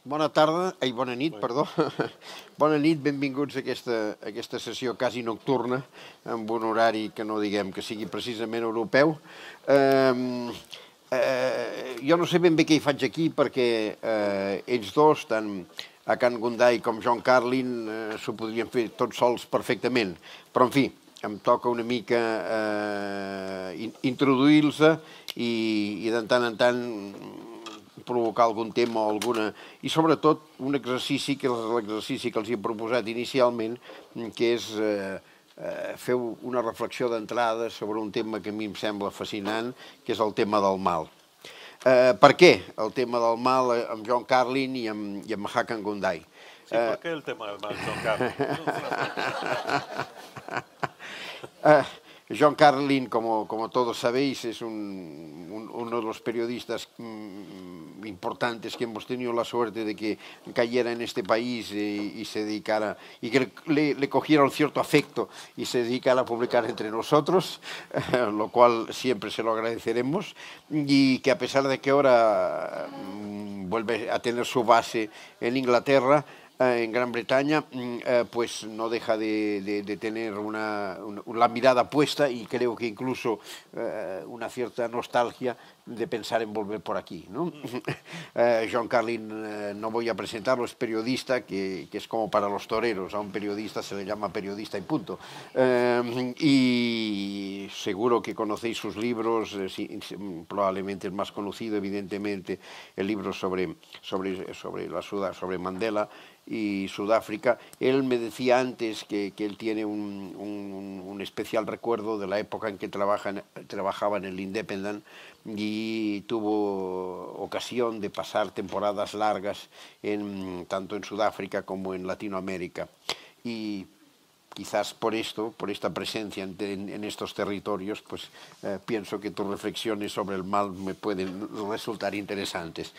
Bona tarda, bona nit, perdó. Bona nit, benvinguts a aquesta sessió quasi nocturna, amb un horari que no diguem que sigui precisament europeu. Jo no sé ben bé què hi faig aquí perquè ells dos, tant a Can Gundai com John Carlin, s'ho podrien fer tots sols perfectament. Però, en fi, em toca una mica introduir-los i de tant en tant provocar algun tema o alguna... I sobretot un exercici, que és l'exercici que els he proposat inicialment, que és fer una reflexió d'entrada sobre un tema que a mi em sembla fascinant, que és el tema del mal. Per què el tema del mal amb John Carlin i amb Hakan Gundai? Sí, ¿por qué el tema del mal, John Carlin? John Carlin, como todos sabéis, es uno de los periodistas importantes que hemos tenido la suerte de que cayera en este país y se dedicara, y que le cogiera un cierto afecto y se dedicara a publicar entre nosotros, lo cual siempre se lo agradeceremos, y que a pesar de que ahora vuelve a tener su base en Inglaterra, en Gran Bretaña, pues no deja de tener la mirada puesta y creo que incluso una cierta nostalgia de pensar en volver por aquí, ¿no? John Carlin, no voy a presentarlo, es periodista, que es como para los toreros, a un periodista se le llama periodista y punto. Y seguro que conocéis sus libros, probablemente el más conocido, evidentemente, el libro sobre Mandela y Sudáfrica. Él me decía antes que él tiene un especial recuerdo de la época en que trabajaba en el Independent y tuvo ocasión de pasar temporadas largas tanto en Sudáfrica como en Latinoamérica. Y quizás por esta presencia en estos territorios, pues pienso que tus reflexiones sobre el mal me pueden resultar interesantes.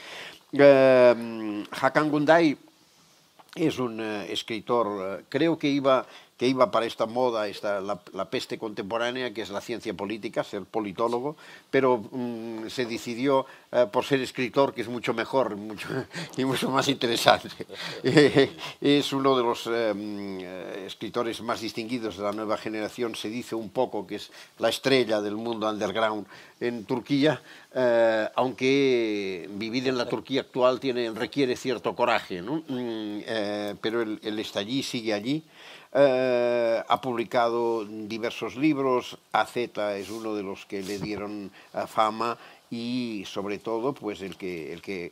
Hakan Gundai es un escritor, creo que iba para esta moda, la peste contemporánea, que es la ciencia política, ser politólogo, pero se decidió por ser escritor, que es mucho mejor y mucho más interesante. Es uno de los escritores más distinguidos de la nueva generación, se dice un poco que es la estrella del mundo underground en Turquía, aunque vivir en la Turquía actual requiere cierto coraje, ¿no? Pero él está allí, sigue allí. Ha publicado diversos libros. AZ es uno de los que le dieron fama y sobre todo pues el que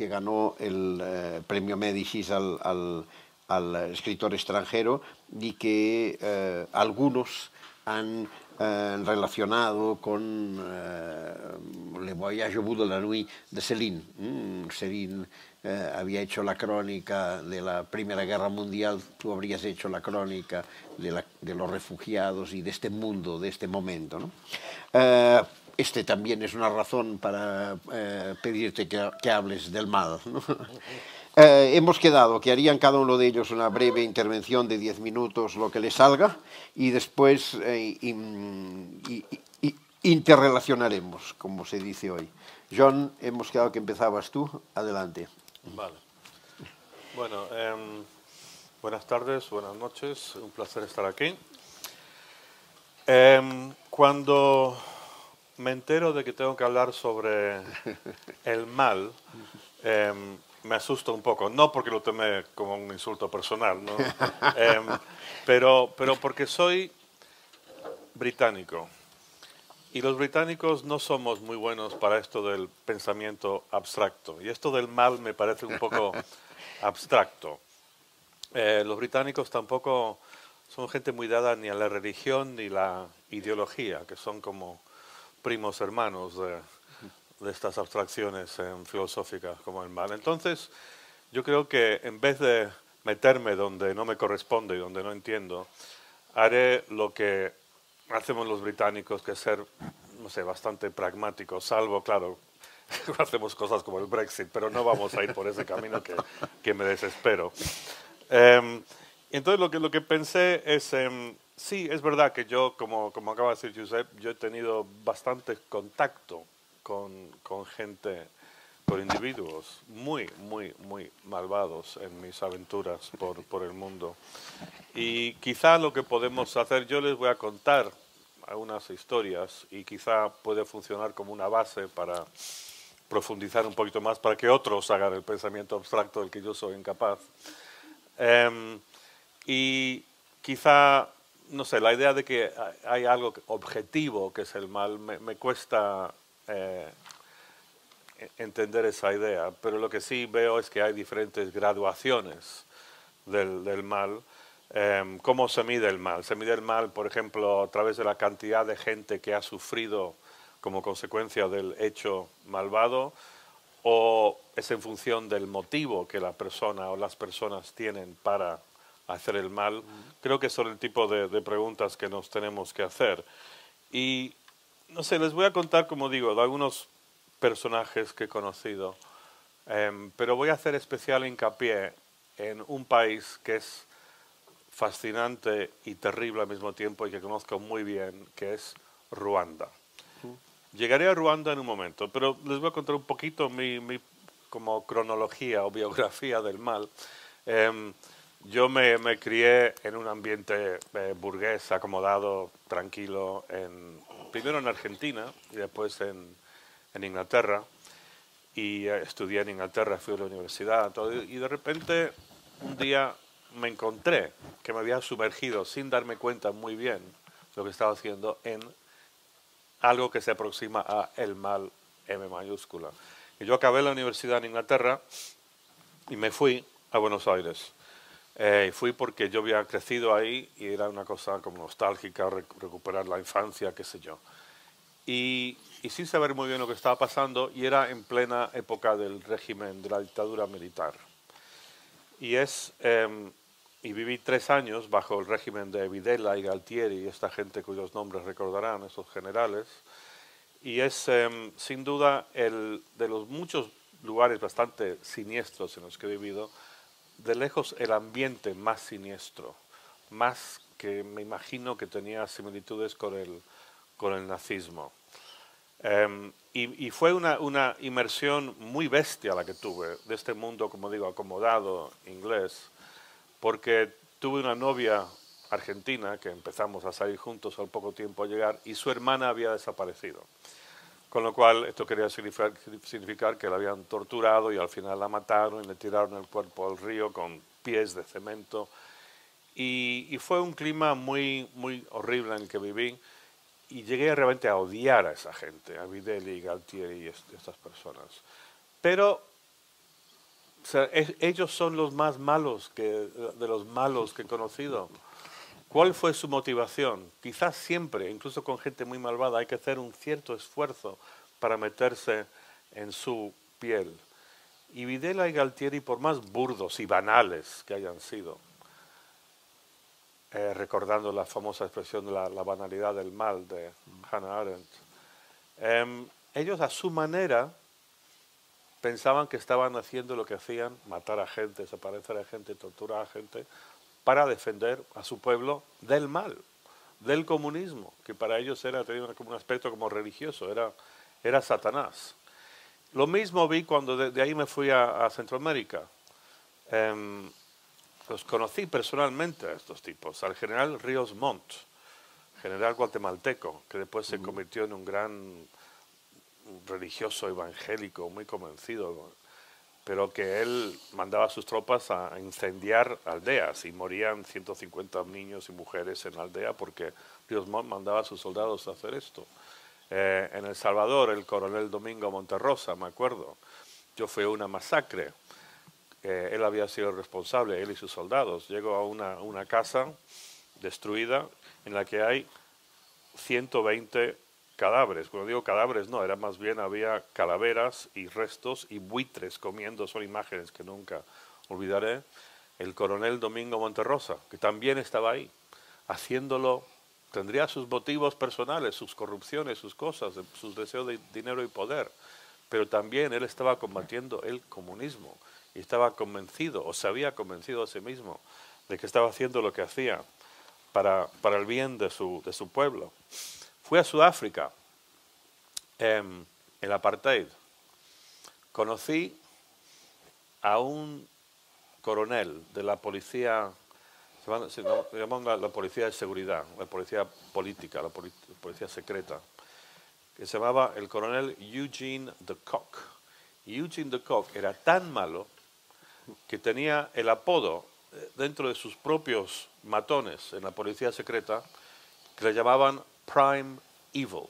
ganó el premio Médicis al escritor extranjero y que algunos han relacionado con Le Voyage au bout de la nuit de Céline. Céline había hecho la crónica de la Primera Guerra Mundial, tú habrías hecho la crónica de los refugiados y de este mundo, de este momento, ¿no? Este también es una razón para pedirte que hables del mal, ¿no? Hemos quedado que harían cada uno de ellos una breve intervención de 10 minutos, lo que les salga, y después interrelacionaremos, como se dice hoy. John, hemos quedado que empezabas tú. Adelante. Vale. Bueno, buenas tardes, buenas noches, un placer estar aquí. Cuando me entero de que tengo que hablar sobre el mal, me asusta un poco, no porque lo tome como un insulto personal, ¿no? Pero porque soy británico. Y los británicos no somos muy buenos para esto del pensamiento abstracto. Y esto del mal me parece un poco abstracto. Los británicos tampoco son gente muy dada ni a la religión ni la ideología, que son como primos hermanos de estas abstracciones filosóficas como el mal. Entonces, yo creo que en vez de meterme donde no me corresponde y donde no entiendo, haré lo que hacemos los británicos, que es ser, no sé, bastante pragmáticos, salvo, claro, hacemos cosas como el Brexit, pero no vamos a ir por ese camino que me desespero. Entonces lo que pensé es, sí, es verdad que yo, como acaba de decir Josep, yo he tenido bastante contacto con gente por individuos muy, muy, muy malvados en mis aventuras por el mundo. Y quizá lo que podemos hacer, yo les voy a contar algunas historias y quizá puede funcionar como una base para profundizar un poquito más, para que otros hagan el pensamiento abstracto del que yo soy incapaz. Y quizá, no sé, la idea de que hay algo objetivo que es el mal, me cuesta entender esa idea, pero lo que sí veo es que hay diferentes graduaciones del mal. ¿Cómo se mide el mal? Se mide el mal, por ejemplo, a través de la cantidad de gente que ha sufrido como consecuencia del hecho malvado, o es en función del motivo que la persona o las personas tienen para hacer el mal. Creo que son el tipo de preguntas que nos tenemos que hacer. Y, no sé, les voy a contar, como digo, de algunos personajes que he conocido, pero voy a hacer especial hincapié en un país que es fascinante y terrible al mismo tiempo y que conozco muy bien, que es Ruanda. Llegaré a Ruanda en un momento, pero les voy a contar un poquito mi como cronología o biografía del mal. Yo me crié en un ambiente burgués, acomodado, tranquilo, primero en Argentina y después en Inglaterra. Y estudié en Inglaterra, fui a la universidad, todo, y de repente un día me encontré que me había sumergido sin darme cuenta muy bien lo que estaba haciendo en algo que se aproxima a el mal M mayúscula. Y yo acabé la universidad en Inglaterra y me fui a Buenos Aires. Fui porque yo había crecido ahí y era una cosa como nostálgica, recuperar la infancia, qué sé yo. Y sin saber muy bien lo que estaba pasando, y era en plena época del régimen, de la dictadura militar. Y viví 3 años bajo el régimen de Videla y Galtieri, esta gente cuyos nombres recordarán, esos generales. Y es sin duda de los muchos lugares bastante siniestros en los que he vivido, de lejos el ambiente más siniestro, más que me imagino que tenía similitudes con el nazismo. Y fue una inmersión muy bestia la que tuve de este mundo, como digo, acomodado, inglés, porque tuve una novia argentina que empezamos a salir juntos al poco tiempo a llegar y su hermana había desaparecido. Con lo cual esto quería significar que la habían torturado y al final la mataron y le tiraron el cuerpo al río con pies de cemento. Y fue un clima muy, muy horrible en el que viví. Y llegué realmente a odiar a esa gente, a Videla, Galtieri y estas personas. Pero o sea, ellos son los más malos de los malos que he conocido. ¿Cuál fue su motivación? Quizás siempre, incluso con gente muy malvada, hay que hacer un cierto esfuerzo para meterse en su piel. Y Videla y Galtieri, por más burdos y banales que hayan sido, recordando la famosa expresión de la banalidad del mal de Hannah Arendt, ellos a su manera pensaban que estaban haciendo lo que hacían, matar a gente, desaparecer a gente, torturar a gente, para defender a su pueblo del mal, del comunismo, que para ellos tenía un aspecto como religioso, era Satanás. Lo mismo vi cuando de ahí me fui a Centroamérica. Los conocí personalmente a estos tipos, al general Ríos Montt, general guatemalteco, que después se convirtió en un gran religioso evangélico, muy convencido, pero que él mandaba a sus tropas a incendiar aldeas y morían 150 niños y mujeres en la aldea porque Ríos Montt mandaba a sus soldados a hacer esto. En El Salvador, el coronel Domingo Monterrosa, me acuerdo, yo fui a una masacre. Él había sido el responsable, él y sus soldados. Llegó a una casa destruida en la que hay 120 cadáveres. Cuando digo cadáveres, no, era más bien había calaveras y restos y buitres comiendo, son imágenes que nunca olvidaré. El coronel Domingo Monterrosa, que también estaba ahí, haciéndolo, tendría sus motivos personales, sus corrupciones, sus cosas, sus deseos de dinero y poder, pero también él estaba combatiendo el comunismo. Y estaba convencido, o se había convencido a sí mismo, de que estaba haciendo lo que hacía para el bien de su pueblo. Fui a Sudáfrica, el apartheid. conocí a un coronel de la policía, se llaman la policía de seguridad, la policía política, la policía secreta, que se llamaba el coronel Eugene de Kock. Y Eugene de Kock era tan malo que tenía el apodo dentro de sus propios matones en la policía secreta que le llamaban Prime Evil,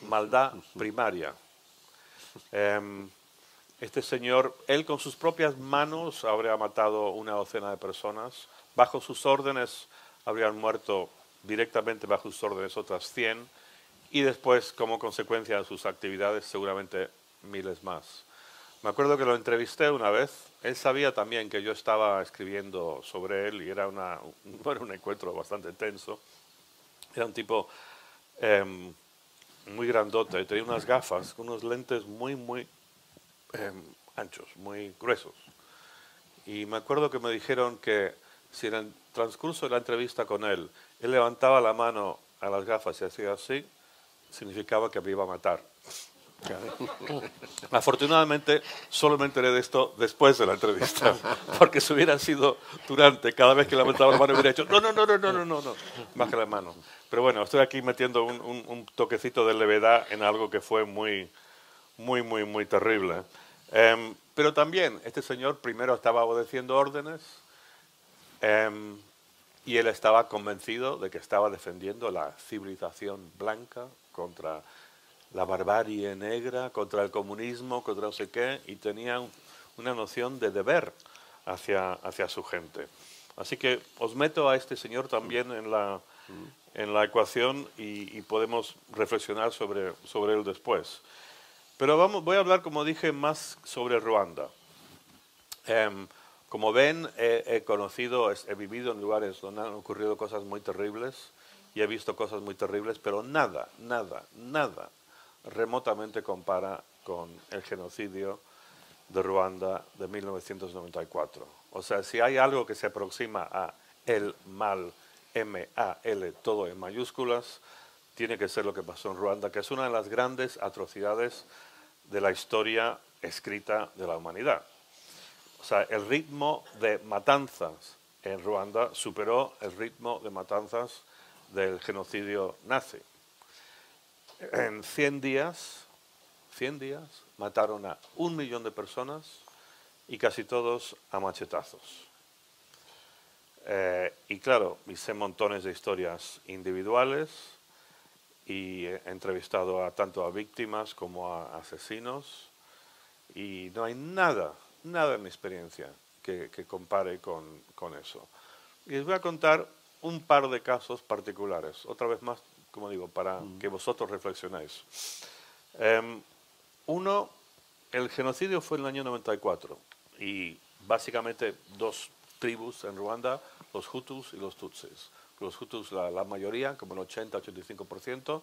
maldad primaria. Este señor, él con sus propias manos habría matado una docena de personas. Bajo sus órdenes habrían muerto directamente bajo sus órdenes otras 100 y después, como consecuencia de sus actividades, seguramente miles más. Me acuerdo que lo entrevisté una vez. Él sabía también que yo estaba escribiendo sobre él y era un encuentro bastante tenso. Era un tipo muy grandote, tenía unas gafas, unos lentes muy anchos, muy gruesos. Y me acuerdo que me dijeron que si en el transcurso de la entrevista con él levantaba la mano a las gafas y hacía así, significaba que me iba a matar. Afortunadamente, solo me enteré de esto después de la entrevista, porque si hubiera sido durante, cada vez que levantaba la mano hubiera dicho, no, baja la mano. Pero bueno, estoy aquí metiendo un toquecito de levedad en algo que fue muy terrible. Pero también, este señor primero estaba obedeciendo órdenes y él estaba convencido de que estaba defendiendo la civilización blanca contra la barbarie negra, contra el comunismo, contra no sé qué, y tenía una noción de deber hacia su gente. Así que os meto a este señor también en la ecuación y podemos reflexionar sobre él después. Pero voy a hablar, como dije, más sobre Ruanda. Como ven, he vivido en lugares donde han ocurrido cosas muy terribles y he visto cosas muy terribles, pero nada remotamente compara con el genocidio de Ruanda de 1994. O sea, si hay algo que se aproxima a el mal, M-A-L, todo en mayúsculas, tiene que ser lo que pasó en Ruanda, que es una de las grandes atrocidades de la historia escrita de la humanidad. O sea, el ritmo de matanzas en Ruanda superó el ritmo de matanzas del genocidio nazi. En 100 días mataron a 1 millón de personas y casi todos a machetazos. Y claro, hice montones de historias individuales y he entrevistado tanto a víctimas como a asesinos y no hay nada en mi experiencia que compare con eso. Y les voy a contar un par de casos particulares, otra vez más, como digo, para que vosotros reflexionéis. Uno, el genocidio fue en el año 94 y básicamente 2 tribus en Ruanda, los Hutus y los Tutsis. Los Hutus la mayoría, como el 80-85%,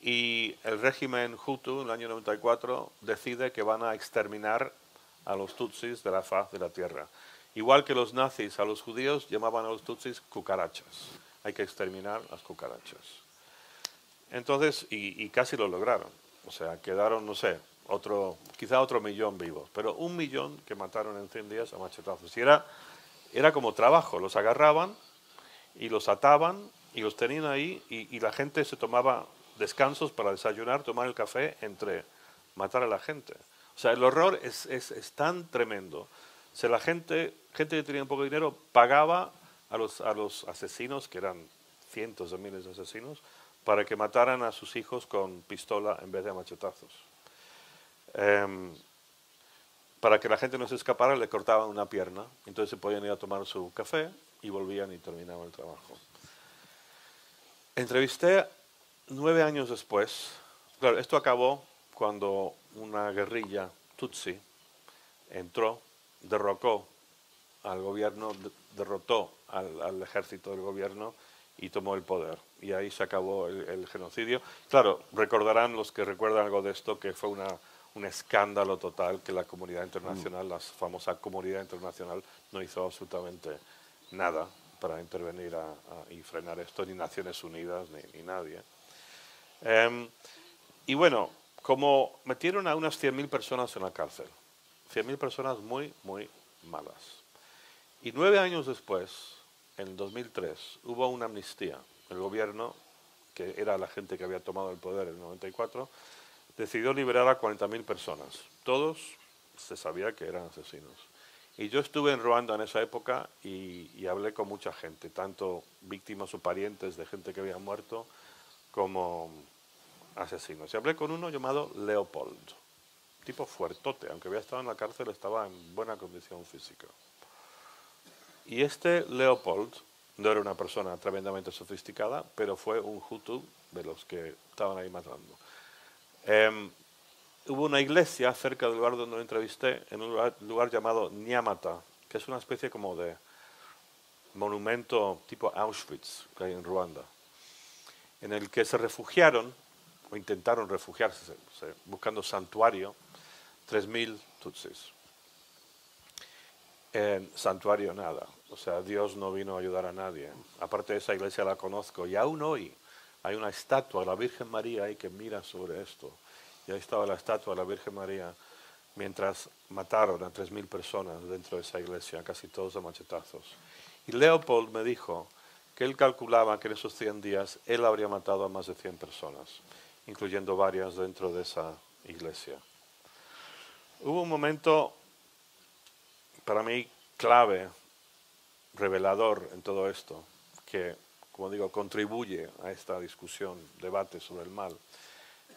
y el régimen Hutu en el año 94 decide que van a exterminar a los Tutsis de la faz de la tierra. Igual que los nazis a los judíos llamaban a los Tutsis cucarachas. Hay que exterminar las cucarachas. Entonces, y casi lo lograron. O sea, quedaron, no sé, quizá otro millón vivos, pero 1 millón que mataron en 100 días a machetazos. Y era como trabajo, los agarraban y los ataban y los tenían ahí y la gente se tomaba descansos para desayunar, tomar el café entre matar a la gente. O sea, el horror es tan tremendo. O sea, la gente que tenía un poco de dinero pagaba a los asesinos, que eran cientos de miles de asesinos, para que mataran a sus hijos con pistola en vez de a machetazos. Para que la gente no se escapara, le cortaban una pierna, entonces se podían ir a tomar su café y volvían y terminaban el trabajo. Entrevisté 9 años después. Claro, esto acabó cuando una guerrilla tutsi entró, derrocó al gobierno, derrotó al ejército del gobierno y tomó el poder. Y ahí se acabó el genocidio. Claro, recordarán los que recuerdan algo de esto que fue un escándalo total, que la comunidad internacional, la famosa comunidad internacional, no hizo absolutamente nada para intervenir y frenar esto, ni Naciones Unidas, ni nadie. Y bueno, como metieron a unas 100.000 personas en la cárcel, 100.000 personas muy, muy malas. Y 9 años después, en 2003, hubo una amnistía. El gobierno, que era la gente que había tomado el poder en el 94, decidió liberar a 40.000 personas. Todos se sabía que eran asesinos. Y yo estuve en Ruanda en esa época y hablé con mucha gente, tanto víctimas o parientes de gente que había muerto, como asesinos. Y hablé con uno llamado Leopold, tipo fuertote, aunque había estado en la cárcel, estaba en buena condición física. Y este Leopold no era una persona tremendamente sofisticada, pero fue un Hutu de los que estaban ahí matando. Hubo una iglesia cerca del lugar donde lo entrevisté, en un lugar llamado Nyamata, que es una especie como de monumento tipo Auschwitz que hay en Ruanda, en el que se refugiaron, o intentaron refugiarse, buscando santuario, 3.000 tutsis. En santuario nada, o sea, Dios no vino a ayudar a nadie. Aparte de esa iglesia la conozco, y aún hoy hay una estatua de la Virgen María ahí que mira sobre esto. Y ahí estaba la estatua de la Virgen María mientras mataron a 3.000 personas dentro de esa iglesia, casi todos a machetazos. Y Leopold me dijo que él calculaba que en esos 100 días él habría matado a más de 100 personas, incluyendo varias dentro de esa iglesia. Hubo un momento, para mí, clave, revelador en todo esto, que, como digo, contribuye a esta discusión, debate sobre el mal.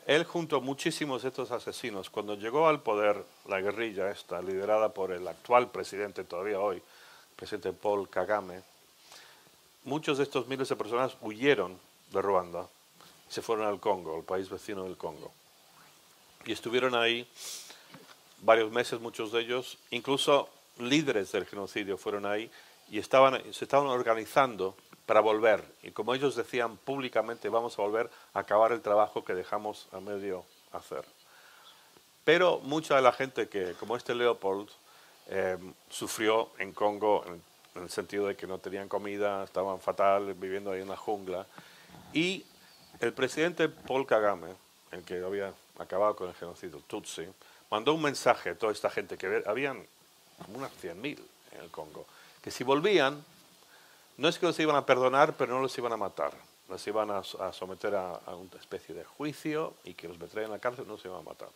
Él, junto a muchísimos de estos asesinos, cuando llegó al poder la guerrilla esta, liderada por el actual presidente todavía hoy, presidente Paul Kagame, muchos de estos miles de personas huyeron de Ruanda y se fueron al Congo, el país vecino del Congo. Y estuvieron ahí varios meses, muchos de ellos, incluso líderes del genocidio fueron ahí y se estaban organizando para volver. Y como ellos decían públicamente, vamos a volver a acabar el trabajo que dejamos a medio hacer. Pero mucha de la gente que, como este Leopold, sufrió en Congo en el sentido de que no tenían comida, estaban fatal, viviendo ahí en la jungla. Y el presidente Paul Kagame, el que había acabado con el genocidio Tutsi, mandó un mensaje a toda esta gente, que habían como unas 100.000 en el Congo, que si volvían, no es que los iban a perdonar, pero no los iban a matar. Los iban a someter a una especie de juicio y que los meterían en la cárcel, no se iban a matar.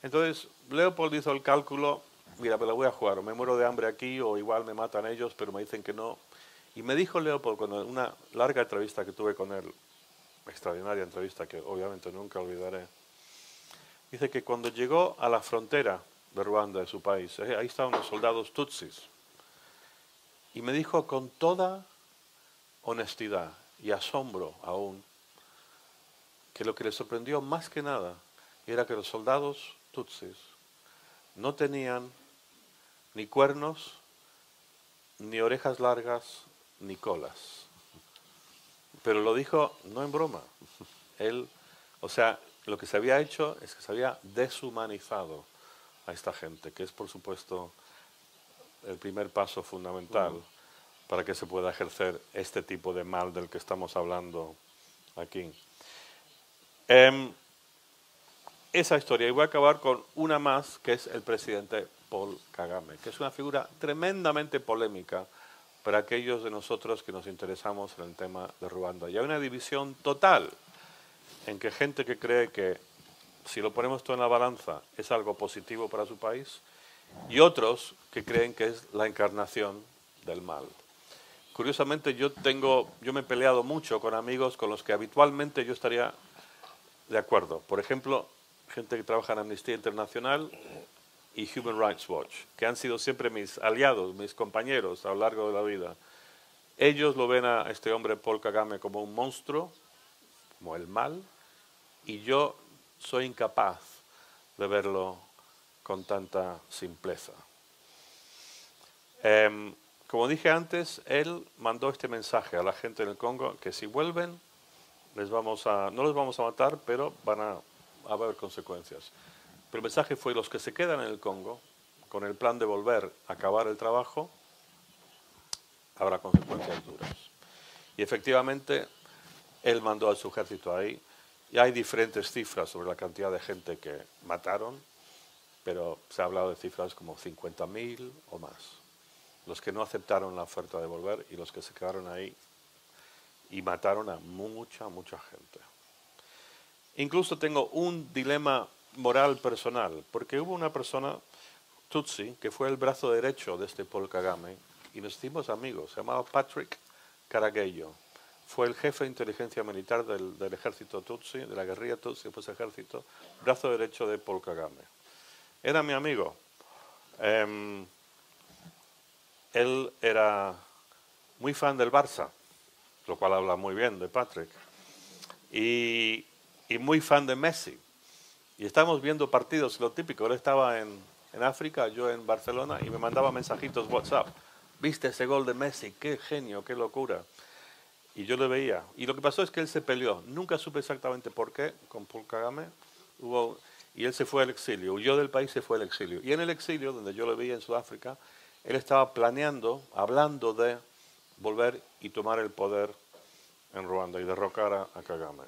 Entonces, Leopold hizo el cálculo, mira, me la voy a jugar, o me muero de hambre aquí, o igual me matan ellos, pero me dicen que no. Y me dijo Leopold, cuando en una larga entrevista que tuve con él, extraordinaria entrevista que obviamente nunca olvidaré, dice que cuando llegó a la frontera de Ruanda, de su país, ahí estaban los soldados tutsis, y me dijo con toda honestidad y asombro aún, que lo que le sorprendió más que nada era que los soldados tutsis no tenían ni cuernos, ni orejas largas, ni colas. Pero lo dijo no en broma. Él, o sea, lo que se había hecho es que se había deshumanizado a esta gente, que es por supuesto el primer paso fundamental para que se pueda ejercer este tipo de mal del que estamos hablando aquí. Esa historia, y voy a acabar con una más, que es el presidente Paul Kagame, que es una figura tremendamente polémica para aquellos de nosotros que nos interesamos en el tema de Ruanda. Y hay una división total en que gente que cree que si lo ponemos todo en la balanza es algo positivo para su país, y otros que creen que es la encarnación del mal. Curiosamente, yo me he peleado mucho con amigos con los que habitualmente yo estaría de acuerdo. Por ejemplo, gente que trabaja en Amnistía Internacional y Human Rights Watch, que han sido siempre mis aliados, mis compañeros a lo largo de la vida. Ellos lo ven a este hombre Paul Kagame como un monstruo, como el mal, y yo soy incapaz de verlo con tanta simpleza. Como dije antes, él mandó este mensaje a la gente en el Congo, que si vuelven, no les vamos a matar, pero van a haber consecuencias. Pero el mensaje fue: los que se quedan en el Congo, con el plan de volver a acabar el trabajo, habrá consecuencias duras. Y efectivamente, él mandó a su ejército ahí, y hay diferentes cifras sobre la cantidad de gente que mataron. pero se ha hablado de cifras como 50.000 o más. Los que no aceptaron la oferta de volver y los que se quedaron ahí y mataron a mucha, mucha gente. Incluso tengo un dilema moral personal, porque hubo una persona, Tutsi, que fue el brazo derecho de este Paul Kagame, y nos hicimos amigos, se llamaba Patrick Karageyo. Fue el jefe de inteligencia militar del ejército Tutsi, de la guerrilla Tutsi, después ejército, brazo derecho de Paul Kagame. Era mi amigo. Él era muy fan del Barça, lo cual habla muy bien de Patrick, y muy fan de Messi. Y estábamos viendo partidos, lo típico, él estaba en África, yo en Barcelona, y me mandaba mensajitos WhatsApp. ¿Viste ese gol de Messi? ¡Qué genio, qué locura! Y yo le veía. Y lo que pasó es que él se peleó. Nunca supe exactamente por qué con Paul Kagame. Y él se fue al exilio. Huyó del país, se fue al exilio. Y en el exilio, donde yo lo veía en Sudáfrica, él estaba planeando, hablando de volver y tomar el poder en Ruanda y derrocar a Kagame.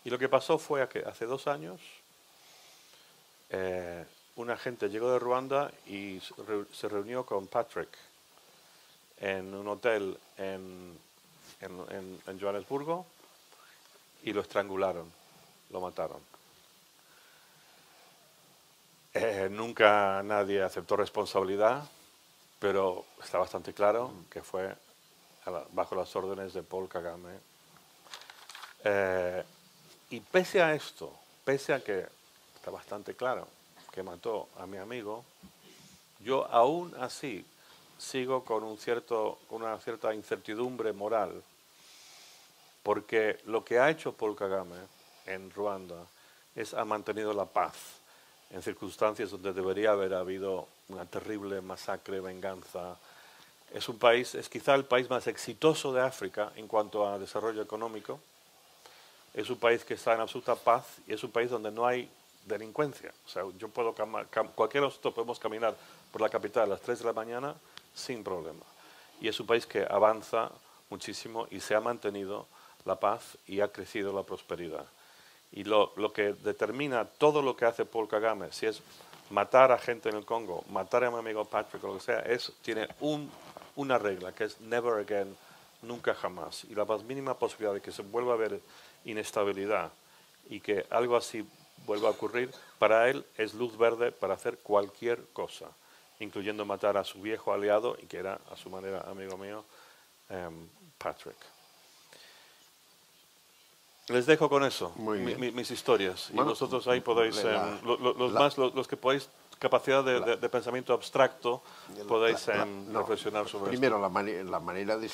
Y lo que pasó fue que hace 2 años una gente llegó de Ruanda y se reunió con Patrick en un hotel en Johannesburgo y lo estrangularon, lo mataron. Nunca nadie aceptó responsabilidad, pero está bastante claro que fue bajo las órdenes de Paul Kagame. Y pese a esto, pese a que está bastante claro que mató a mi amigo, yo aún así sigo con una cierta incertidumbre moral, porque lo que ha hecho Paul Kagame en Ruanda ha mantenido la paz en circunstancias donde debería haber habido una terrible masacre, venganza. Es quizá el país más exitoso de África en cuanto a desarrollo económico. Es un país que está en absoluta paz y es un país donde no hay delincuencia. O sea, cualquiera de nosotros podemos caminar por la capital a las 3 de la mañana sin problema. Y es un país que avanza muchísimo y se ha mantenido la paz y ha crecido la prosperidad. Y lo que determina todo lo que hace Paul Kagame, si es matar a gente en el Congo, matar a mi amigo Patrick o lo que sea, tiene una regla que es never again, nunca jamás. Y la más mínima posibilidad de que se vuelva a ver inestabilidad y que algo así vuelva a ocurrir, para él es luz verde para hacer cualquier cosa, incluyendo matar a su viejo aliado y que era a su manera amigo mío, Patrick. Les dejo con eso, mis historias, bueno, y vosotros ahí podéis, los que podéis capacidad de pensamiento abstracto, podéis reflexionar sobre primero, esto. Primero, la manera de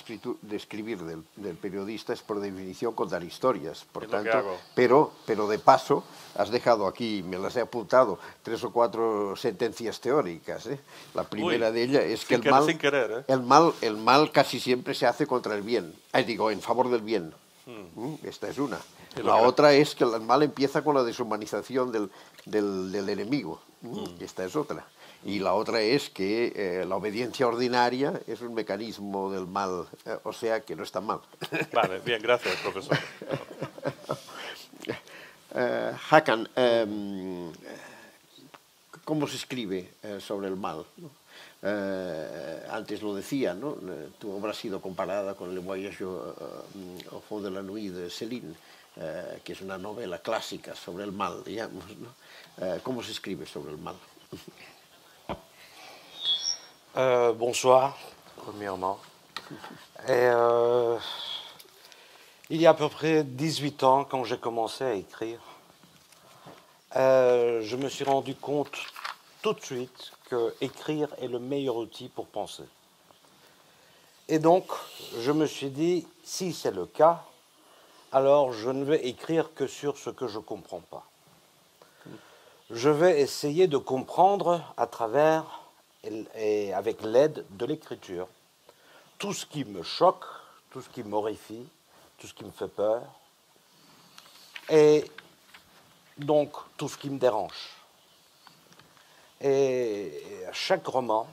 escribir del periodista es por definición contar historias, por tanto, pero de paso has dejado aquí, me las he apuntado, 3 o 4 sentencias teóricas. La primera de ellas es que el mal casi siempre se hace contra el bien, en favor del bien. Esta es una. La otra es que el mal empieza con la deshumanización del enemigo. Esta es otra. Y la otra es que la obediencia ordinaria es un mecanismo del mal, o sea que no está mal. Vale, bien, gracias, profesor. Hakan, ¿cómo se escribe sobre el mal? Antes lo decía, ¿no? Tu obra ha sido comparada con Le Voyage au fond de la nuit de Céline, que es una novela clásica sobre el mal, digamos, ¿no? ¿Cómo se escribe sobre el mal? Bonsoir, premièrement. Il y a à peu près 18 ans, quand j'ai commencé à écrire, je me suis rendu compte tout de suite que écrire est le meilleur outil pour penser. Et donc, je me suis dit, si c'est le cas, alors je ne vais écrire que sur ce que je ne comprends pas. Je vais essayer de comprendre à travers et avec l'aide de l'écriture tout ce qui me choque, tout ce qui m'horrifie, tout ce qui me fait peur, et donc tout ce qui me dérange. Et à chaque roman,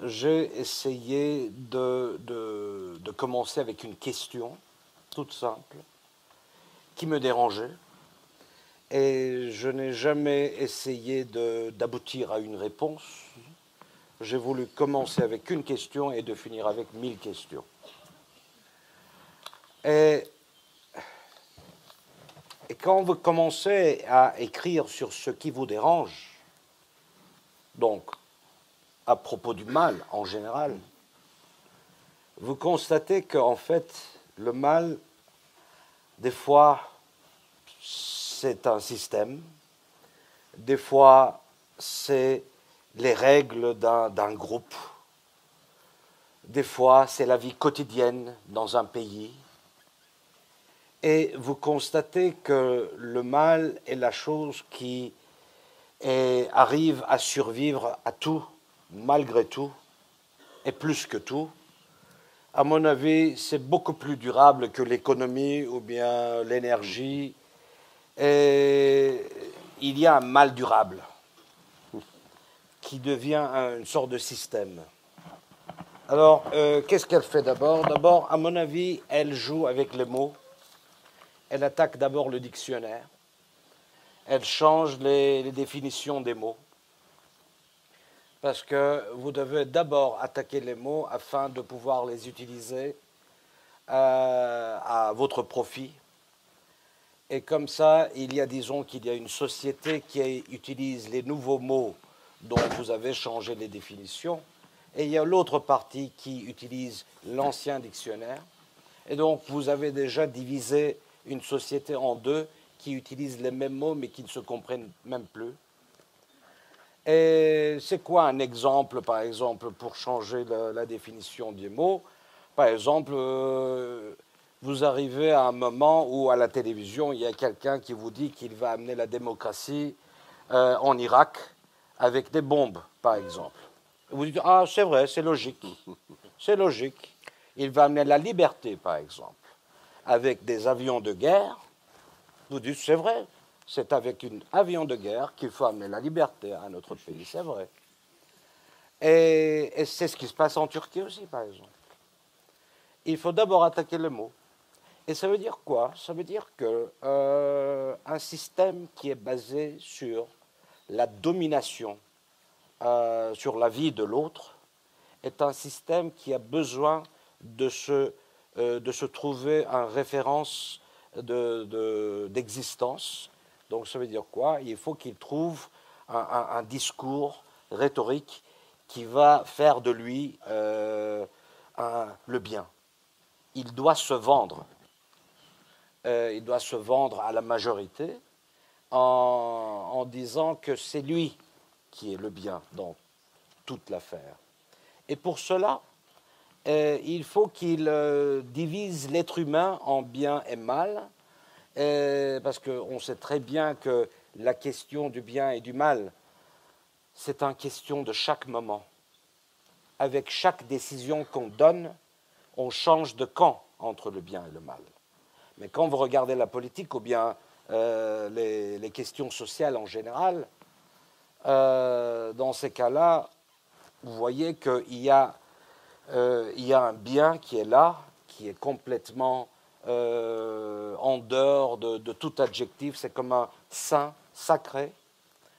j'ai essayé de commencer avec une question toute simple qui me dérangeait et je n'ai jamais essayé d'aboutir à une réponse. J'ai voulu commencer avec une question et de finir avec 1000 questions. Et quand vous commencez à écrire sur ce qui vous dérange, donc à propos du mal en général, vous constatez qu'en fait, le mal, des fois, c'est un système, des fois, c'est les règles d'un groupe, des fois, c'est la vie quotidienne dans un pays. Et vous constatez que le mal est la chose qui arrive à survivre à tout, malgré tout, et plus que tout. À mon avis, c'est beaucoup plus durable que l'économie ou bien l'énergie. Et il y a un mal durable qui devient une sorte de système. Alors, qu'est-ce qu'elle fait d'abord? D'abord, à mon avis, elle joue avec les mots. Elle attaque d'abord le dictionnaire. Elle change les définitions des mots. Parce que vous devez d'abord attaquer les mots afin de pouvoir les utiliser à votre profit. Et comme ça, disons qu'il y a une société qui utilise les nouveaux mots dont vous avez changé les définitions. Et il y a l'autre partie qui utilise l'ancien dictionnaire. Et donc, vous avez déjà divisé une société en deux qui utilisent les mêmes mots mais qui ne se comprennent même plus. Et c'est quoi un exemple, par exemple, pour changer la définition des mots? Par exemple, vous arrivez à un moment où à la télévision, il y a quelqu'un qui vous dit qu'il va amener la démocratie en Irak avec des bombes, par exemple. Vous dites, ah, c'est vrai, c'est logique. C'est logique. Il va amener la liberté, par exemple, avec des avions de guerre. Vous dites, c'est vrai. C'est avec un avion de guerre qu'il faut amener la liberté à notre pays, c'est vrai. Et c'est ce qui se passe en Turquie aussi, par exemple. Il faut d'abord attaquer le mot. Et ça veut dire quoi? Ça veut dire qu'un système qui est basé sur la domination, sur la vie de l'autre, est un système qui a besoin de se trouver en référence d'existence. Donc ça veut dire quoi? Il faut qu'il trouve un discours rhétorique qui va faire de lui le bien. Il doit se vendre. Il doit se vendre à la majorité en disant que c'est lui qui est le bien dans toute l'affaire. Et pour cela, il faut qu'il divise l'être humain en bien et mal, parce qu'on sait très bien que la question du bien et du mal, c'est une question de chaque moment. Avec chaque décision qu'on donne, on change de camp entre le bien et le mal. Mais quand vous regardez la politique ou bien les questions sociales en général, dans ces cas-là, vous voyez qu'il y a un bien qui est là, qui est complètement en dehors de tout adjectif. C'est comme un saint sacré.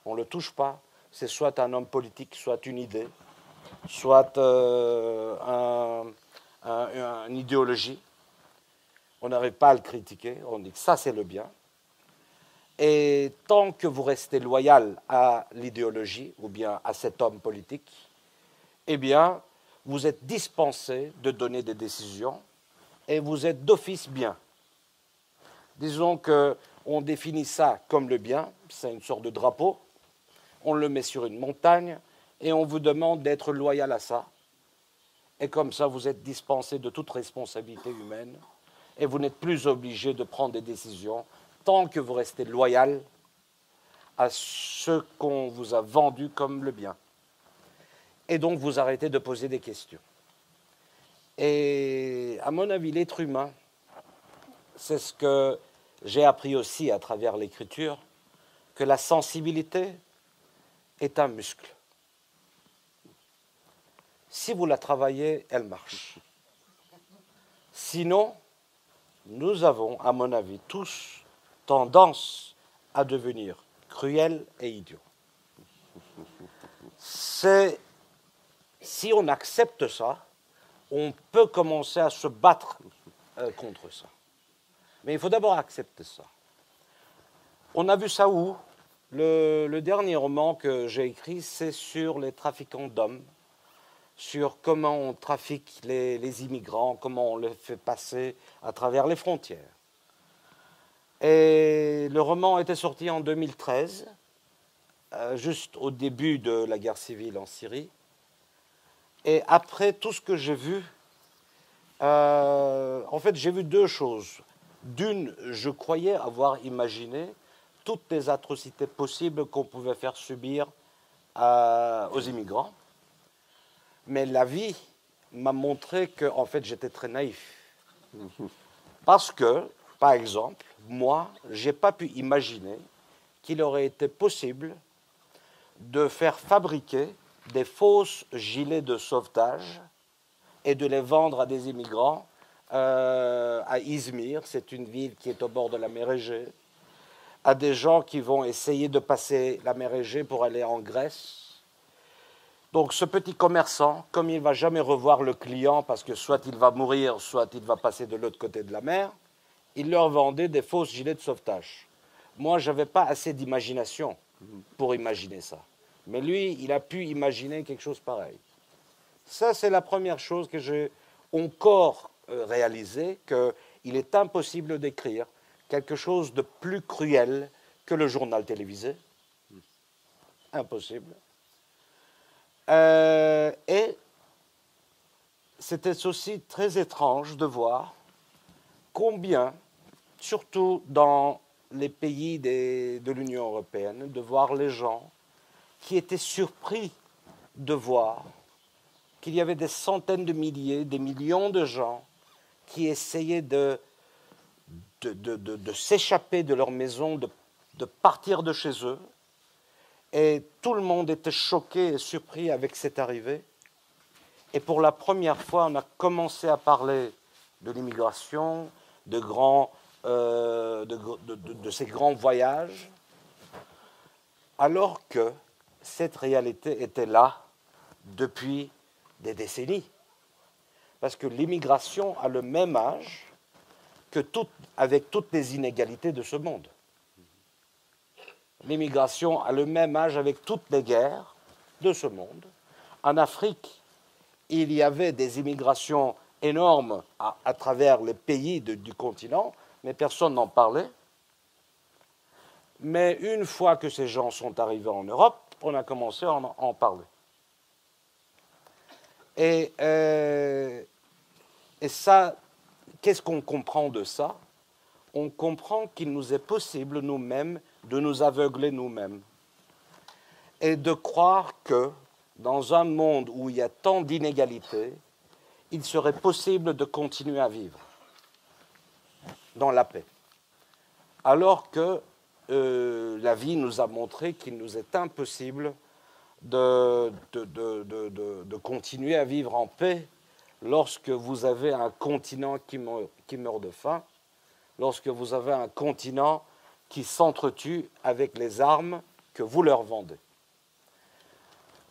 On ne le touche pas. C'est soit un homme politique, soit une idée, soit une idéologie. On n'arrive pas à le critiquer. On dit que ça, c'est le bien. Et tant que vous restez loyal à l'idéologie ou bien à cet homme politique, eh bien, vous êtes dispensé de donner des décisions et vous êtes d'office bien. Disons qu'on définit ça comme le bien, c'est une sorte de drapeau, on le met sur une montagne et on vous demande d'être loyal à ça. Et comme ça, vous êtes dispensé de toute responsabilité humaine et vous n'êtes plus obligé de prendre des décisions tant que vous restez loyal à ce qu'on vous a vendu comme le bien. Et donc, vous arrêtez de poser des questions. Et à mon avis, l'être humain, c'est ce que j'ai appris aussi à travers l'écriture, que la sensibilité est un muscle. Si vous la travaillez, elle marche. Sinon, nous avons, à mon avis, tous tendance à devenir cruel et idiot. Si on accepte ça, on peut commencer à se battre contre ça. Mais il faut d'abord accepter ça. On a vu ça où? Le dernier roman que j'ai écrit, c'est sur les trafiquants d'hommes, sur comment on trafique les immigrants, comment on les fait passer à travers les frontières. Et le roman était sorti en 2013, juste au début de la guerre civile en Syrie. Et après tout ce que j'ai vu, en fait, j'ai vu deux choses. D'une, je croyais avoir imaginé toutes les atrocités possibles qu'on pouvait faire subir aux immigrants. Mais la vie m'a montré que, en fait, j'étais très naïf. Parce que, par exemple, moi, je n'ai pas pu imaginer qu'il aurait été possible de faire fabriquer des fausses gilets de sauvetage et de les vendre à des immigrants à Izmir, c'est une ville qui est au bord de la mer Égée, à des gens qui vont essayer de passer la mer Égée pour aller en Grèce. Donc ce petit commerçant, comme il ne va jamais revoir le client parce que soit il va mourir, soit il va passer de l'autre côté de la mer, il leur vendait des fausses gilets de sauvetage. Moi, je n'avais pas assez d'imagination pour imaginer ça. Mais lui, il a pu imaginer quelque chose pareil. Ça, c'est la première chose que j'ai encore réalisé, qu'il est impossible d'écrire quelque chose de plus cruel que le journal télévisé. Impossible. Et c'était aussi très étrange de voir combien, surtout dans les pays de l'Union européenne, de voir les gens qui étaient surpris de voir qu'il y avait des centaines de milliers, des millions de gens qui essayaient de s'échapper de leur maison, de partir de chez eux. Et tout le monde était choqué et surpris avec cette arrivée. Et pour la première fois, on a commencé à parler de l'immigration, de ces grands voyages, alors que cette réalité était là depuis des décennies. Parce que l'immigration a le même âge avec toutes les inégalités de ce monde. L'immigration a le même âge avec toutes les guerres de ce monde. En Afrique, il y avait des immigrations énormes à travers les pays du continent, mais personne n'en parlait. Mais une fois que ces gens sont arrivés en Europe, on a commencé à en parler. Et ça, qu'est-ce qu'on comprend de ça? On comprend qu'il nous est possible nous-mêmes de nous aveugler nous-mêmes et de croire que dans un monde où il y a tant d'inégalités, il serait possible de continuer à vivre dans la paix. Alors que la vie nous a montré qu'il nous est impossible de continuer à vivre en paix lorsque vous avez un continent qui meurt de faim, lorsque vous avez un continent qui s'entretue avec les armes que vous leur vendez.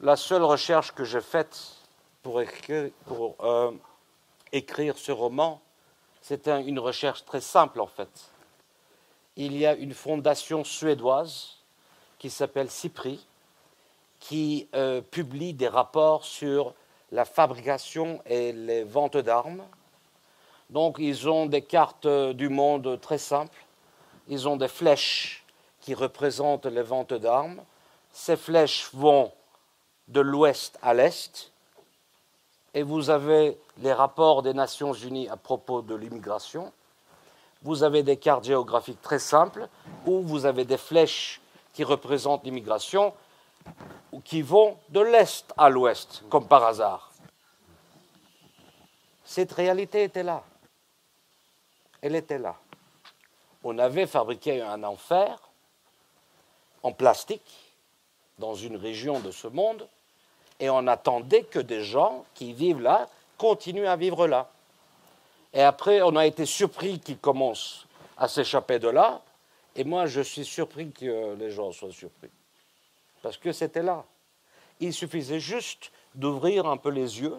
La seule recherche que j'ai faite pour écrire ce roman, c'était une recherche très simple en fait. Il y a une fondation suédoise qui s'appelle CIPRI, qui publie des rapports sur la fabrication et les ventes d'armes. Donc ils ont des cartes du monde très simples. Ils ont des flèches qui représentent les ventes d'armes. Ces flèches vont de l'ouest à l'est. Et vous avez les rapports des Nations Unies à propos de l'immigration. Vous avez des cartes géographiques très simples où vous avez des flèches qui représentent l'immigration ou qui vont de l'est à l'ouest, comme par hasard. Cette réalité était là. Elle était là. On avait fabriqué un enfer en plastique dans une région de ce monde et on attendait que des gens qui vivent là continuent à vivre là. Et après, on a été surpris qu'ils commencent à s'échapper de là Et moi, je suis surpris que les gens soient surpris. Parce que c'était là. Il suffisait juste d'ouvrir un peu les yeux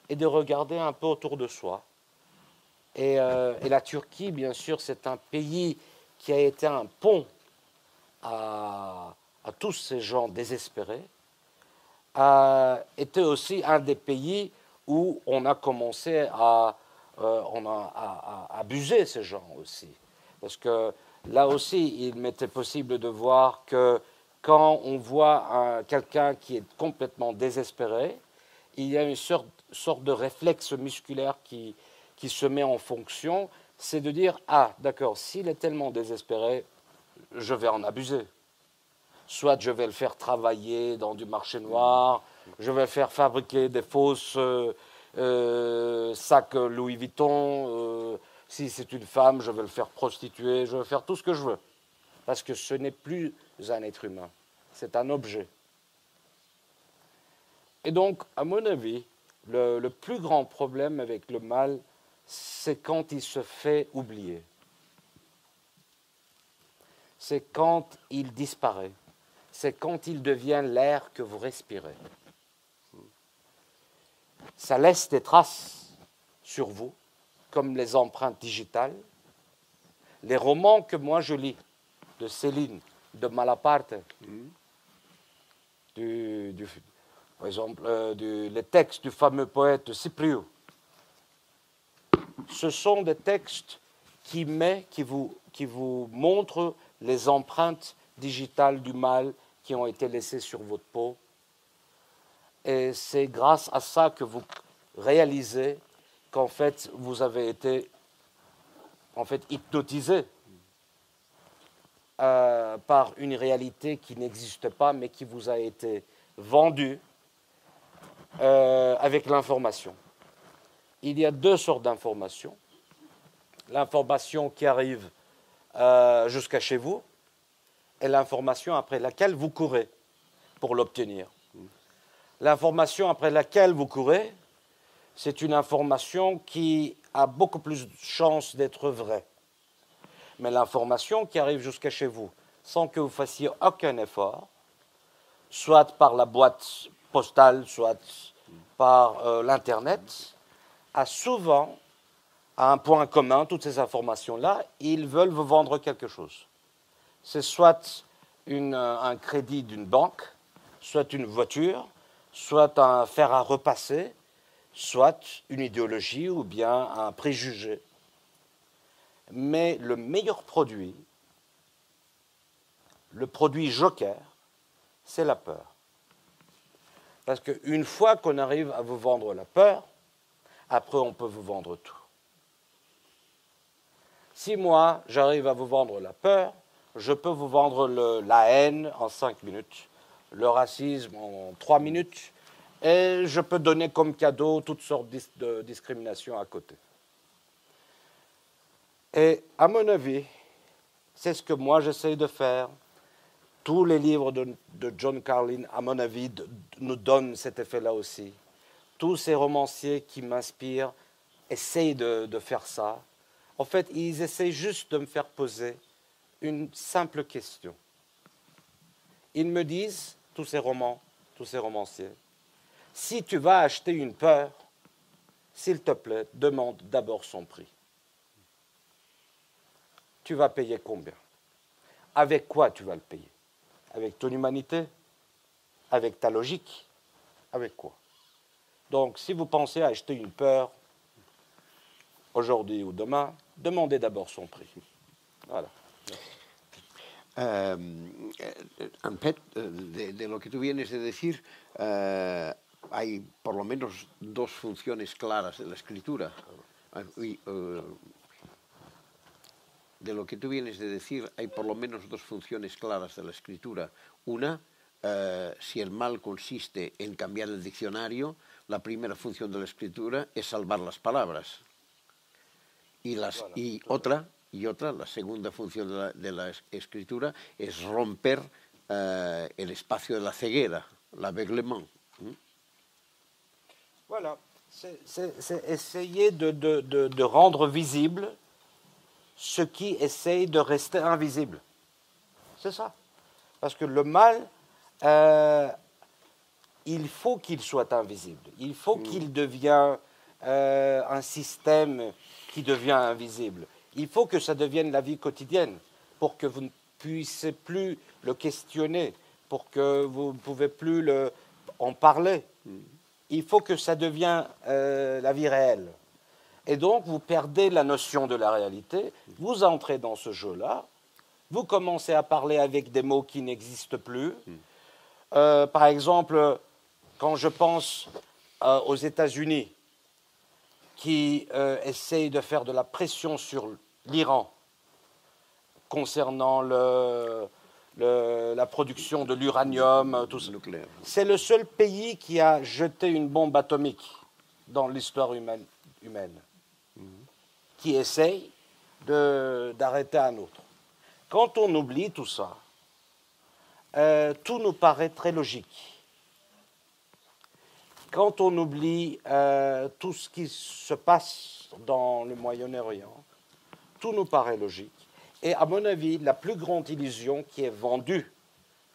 et de regarder un peu autour de soi. Et la Turquie, bien sûr, c'est un pays qui a été un pont à tous ces gens désespérés, a été aussi un des pays où on a commencé à abuser ces gens aussi. Parce que là aussi, il m'était possible de voir que quand on voit quelqu'un qui est complètement désespéré, il y a une sorte de réflexe musculaire qui se met en fonction, c'est de dire, ah d'accord, s'il est tellement désespéré, je vais en abuser. Soit je vais le faire travailler dans du marché noir, je vais faire fabriquer des fausses sacs Louis Vuitton, si c'est une femme, je vais le faire prostituer, je vais faire tout ce que je veux. Parce que ce n'est plus un être humain, c'est un objet. Et donc, à mon avis, le plus grand problème avec le mal, c'est quand il se fait oublier. C'est quand il disparaît. C'est quand il devient l'air que vous respirez. Ça laisse des traces sur vous, comme les empreintes digitales. Les romans que moi je lis, de Céline, de Malaparte, par exemple, les textes du fameux poète Cypriot, ce sont des textes qui vous montrent les empreintes digitales du mal qui ont été laissées sur votre peau. Et c'est grâce à ça que vous réalisez qu'en fait, vous avez été hypnotisé par une réalité qui n'existe pas, mais qui vous a été vendue avec l'information. Il y a deux sortes d'informations. L'information qui arrive jusqu'à chez vous et l'information après laquelle vous courez pour l'obtenir. L'information après laquelle vous courez, c'est une information qui a beaucoup plus de chances d'être vraie. Mais l'information qui arrive jusqu'à chez vous sans que vous fassiez aucun effort, soit par la boîte postale, soit par l'Internet, a souvent un point commun, toutes ces informations-là, ils veulent vous vendre quelque chose. C'est soit un crédit d'une banque, soit une voiture, soit un fer à repasser, soit une idéologie ou bien un préjugé. Mais le meilleur produit, le produit joker, c'est la peur. Parce qu'une fois qu'on arrive à vous vendre la peur, après on peut vous vendre tout. Si moi, j'arrive à vous vendre la peur, je peux vous vendre la haine en 5 minutes, le racisme en 3 minutes, et je peux donner comme cadeau toutes sortes de discriminations à côté. Et à mon avis, c'est ce que moi j'essaye de faire. Tous les livres de John Carlin, à mon avis, nous donnent cet effet-là aussi. Tous ces romanciers qui m'inspirent essayent de faire ça. En fait, ils essayent juste de me faire poser une simple question. Ils me disent, tous ces romanciers, si tu vas acheter une peur, s'il te plaît, demande d'abord son prix. Tu vas payer combien? Avec quoi tu vas le payer? Avec ton humanité? Avec ta logique? Avec quoi? Donc, si vous pensez acheter une peur, aujourd'hui ou demain, demandez d'abord son prix. Voilà. Ampet, de lo que tú vienes de decir, hay por lo menos dos funciones claras de la escritura. De lo que tú vienes de decir, hay por lo menos dos funciones claras de la escritura. Una, si el mal consiste en cambiar el diccionario, la primera función de la escritura es salvar las palabras. Y otra, la segunda función de la escritura es romper el espacio de la ceguera, l'aveuglement. Voilà, c'est essayer de rendre visible ceux qui essayent de rester invisibles. C'est ça. Parce que le mal, il faut qu'il soit invisible. Il faut qu'il devienne un système qui devient invisible. Il faut que ça devienne la vie quotidienne pour que vous ne puissiez plus le questionner, pour que vous ne pouvez plus en parler. Il faut que ça devienne la vie réelle. Et donc, vous perdez la notion de la réalité, vous entrez dans ce jeu-là, vous commencez à parler avec des mots qui n'existent plus. Par exemple, quand je pense aux États-Unis, qui essayent de faire de la pression sur l'Iran concernant la production de l'uranium, tout ça. C'est le seul pays qui a jeté une bombe atomique dans l'histoire humaine, qui essaye d'arrêter un autre. Quand on oublie tout ça, tout nous paraît très logique. Quand on oublie tout ce qui se passe dans le Moyen-Orient, tout nous paraît logique. Et à mon avis, la plus grande illusion qui est vendue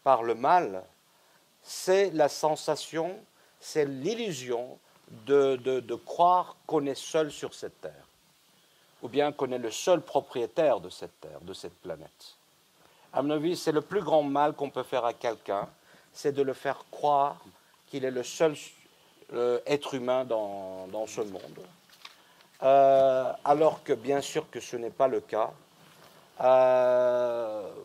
par le mal, c'est la sensation, c'est l'illusion de croire qu'on est seul sur cette terre, ou bien qu'on est le seul propriétaire de cette terre, de cette planète. À mon avis, c'est le plus grand mal qu'on peut faire à quelqu'un, c'est de le faire croire qu'il est le seul être humain dans ce monde. Alors que bien sûr que ce n'est pas le cas.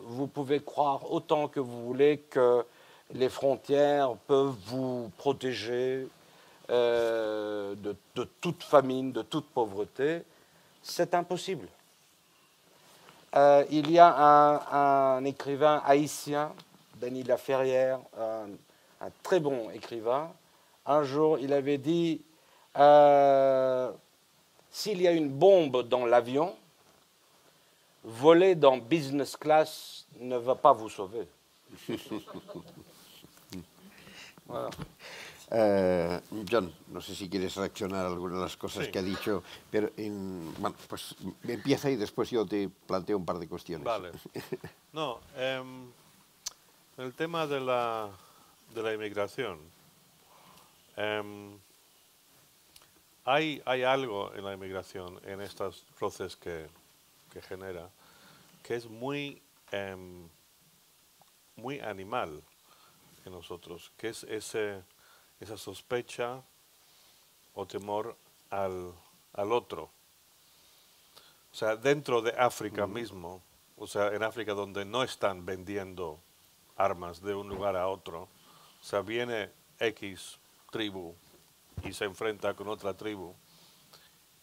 Vous pouvez croire autant que vous voulez que les frontières peuvent vous protéger de toute famine, de toute pauvreté. C'est impossible. Il y a un écrivain haïtien, Denis Laferrière, un très bon écrivain. Un jour, il avait dit s'il y a une bombe dans l'avion, voler dans business class ne va pas vous sauver. Voilà. John, no sé si quieres reaccionar a alguna de las cosas Sí. que ha dicho, pero bueno, pues empieza y después yo te planteo un par de cuestiones. Vale. No, el tema de la inmigración. Hay algo en la inmigración, en estos roces que genera, que es muy animal en nosotros, que es esa sospecha o temor al otro. O sea, dentro de África mismo, o sea, en África donde no están vendiendo armas de un lugar a otro, o sea, viene X tribu y se enfrenta con otra tribu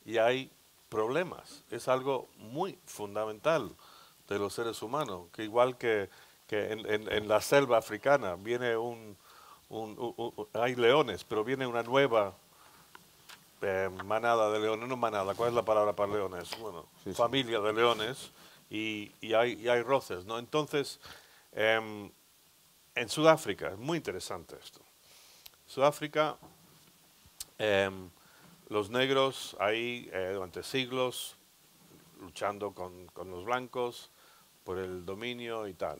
y hay problemas. Es algo muy fundamental de los seres humanos, que igual que en la selva africana viene hay leones, pero viene una nueva manada de leones, no manada, ¿cuál es la palabra para leones? Bueno, Sí, sí. familia de leones y hay roces, ¿no? Entonces, en Sudáfrica, es muy interesante esto. Sudáfrica, los negros ahí durante siglos luchando con los blancos por el dominio y tal.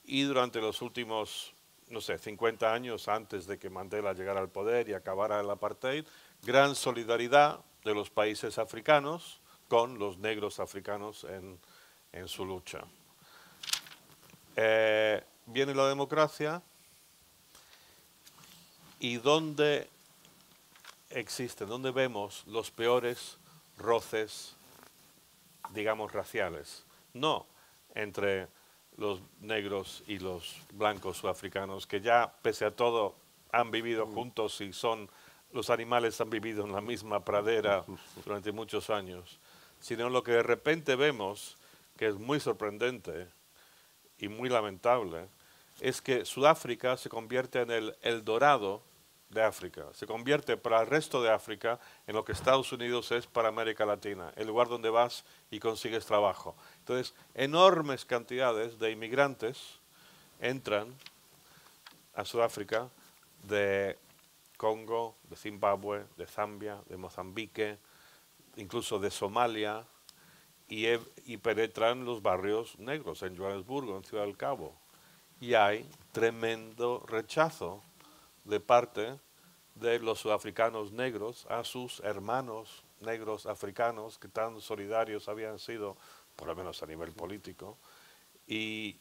Y durante los últimos, no sé, 50 años antes de que Mandela llegara al poder y acabara el apartheid, gran solidaridad de los países africanos con los negros africanos en su lucha. Viene la democracia y donde existen, donde vemos los peores roces, digamos, raciales. No entre los negros y los blancos sudafricanos, que ya, pese a todo, han vivido juntos y los animales han vivido en la misma pradera durante muchos años, sino lo que de repente vemos, que es muy sorprendente y muy lamentable, es que Sudáfrica se convierte en el Eldorado de África, se convierte para el resto de África en lo que Estados Unidos es para América Latina, el lugar donde vas y consigues trabajo. Entonces, enormes cantidades de inmigrantes entran a Sudáfrica de Congo, de Zimbabue, de Zambia, de Mozambique, incluso de Somalia, y penetran los barrios negros en Johannesburgo, en Ciudad del Cabo. Y hay tremendo rechazo de parte de los sudafricanos negros a sus hermanos negros africanos que tan solidarios habían sido, por lo menos a nivel político. Y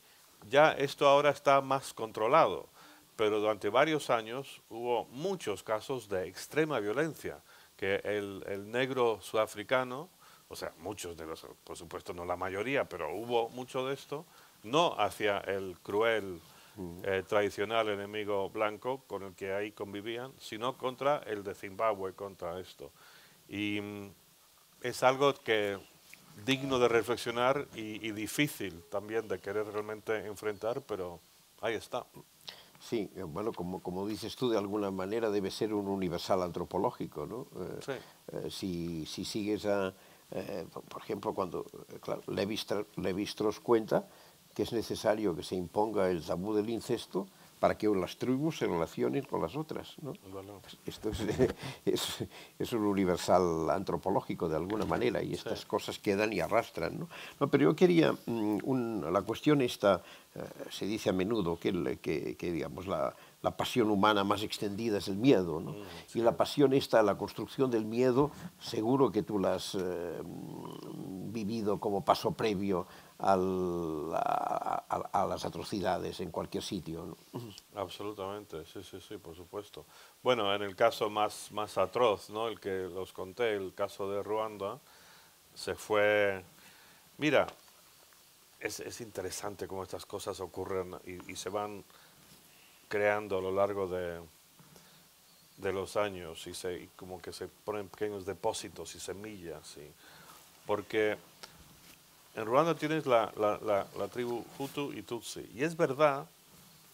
ya esto ahora está más controlado, pero durante varios años hubo muchos casos de extrema violencia, que el negro sudafricano, o sea, muchos negros, por supuesto no la mayoría, pero hubo mucho de esto, no hacia el cruel, tradicional enemigo blanco con el que ahí convivían, sino contra el de Zimbabue, contra esto. Y es algo que digno de reflexionar y difícil también de querer realmente enfrentar, pero ahí está. Sí, bueno, como dices tú, de alguna manera debe ser un universal antropológico, ¿no? Sí. Si sigues a, por ejemplo, cuando, claro, Levi-Strauss cuenta que es necesario que se imponga el tabú del incesto para que las tribus se relacionen con las otras, ¿no? Bueno, Esto es un universal antropológico de alguna manera y estas sí. cosas quedan y arrastran, ¿no? No, pero yo quería, la cuestión esta, se dice a menudo que digamos, la pasión humana más extendida es el miedo, ¿no? Sí. Y la pasión esta, la construcción del miedo, seguro que tú la has vivido como paso previo a las atrocidades en cualquier sitio, ¿no? Absolutamente, sí, sí, sí, por supuesto. Bueno, en el caso más atroz, ¿no? El que los conté, el caso de Ruanda, se fue... Mira, es interesante cómo estas cosas ocurren y se van creando a lo largo de los años y como que se ponen pequeños depósitos y semillas. Porque en Ruanda tienes la tribu Hutu y Tutsi. Y es verdad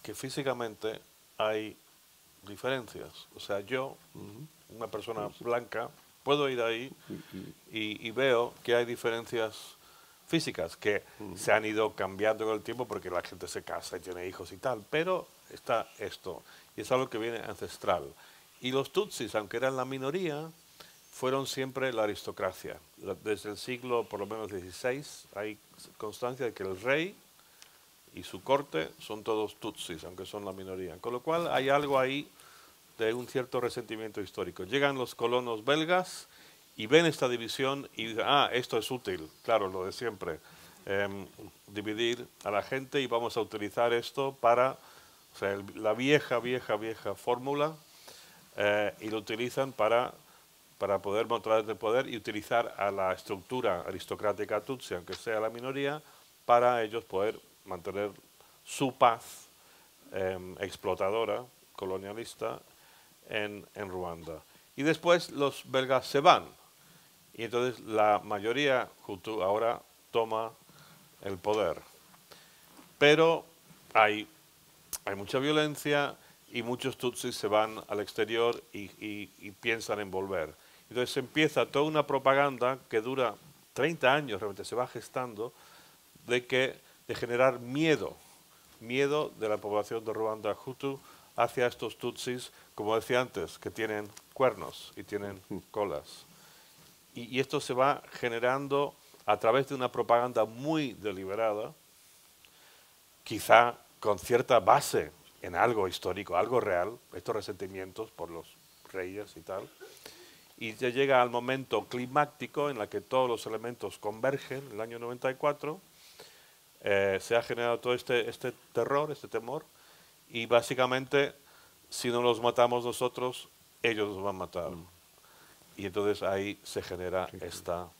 que físicamente hay diferencias. O sea, yo, una persona blanca, puedo ir ahí y veo que hay diferencias físicas que se han ido cambiando con el tiempo porque la gente se casa y tiene hijos y tal, pero está esto, y es algo que viene ancestral. Y los Tutsis, aunque eran la minoría, fueron siempre la aristocracia. Desde el siglo, por lo menos 16, hay constancia de que el rey y su corte son todos Tutsis, aunque son la minoría. Con lo cual hay algo ahí de un cierto resentimiento histórico. Llegan los colonos belgas y ven esta división y dicen, ah, esto es útil, claro, lo de siempre, dividir a la gente y vamos a utilizar esto para, o sea, la vieja fórmula, y lo utilizan para poder mostrar el poder y utilizar a la estructura aristocrática tutsi, aunque sea la minoría, para ellos poder mantener su paz explotadora, colonialista, en Ruanda. Y después los belgas se van. Y entonces la mayoría Hutu ahora toma el poder. Pero hay mucha violencia y muchos tutsis se van al exterior y piensan en volver. Entonces empieza toda una propaganda que dura 30 años, realmente se va gestando, de generar miedo de la población de Ruanda Hutu hacia estos tutsis, como decía antes, que tienen cuernos y tienen colas. Y esto se va generando a través de una propaganda muy deliberada, quizá con cierta base en algo histórico, algo real, estos resentimientos por los reyes y tal, y ya llega al momento climático en el que todos los elementos convergen, en el año 94, se ha generado todo este terror, este temor, y básicamente, si no los matamos nosotros, ellos nos van a matar. Y entonces ahí se genera esta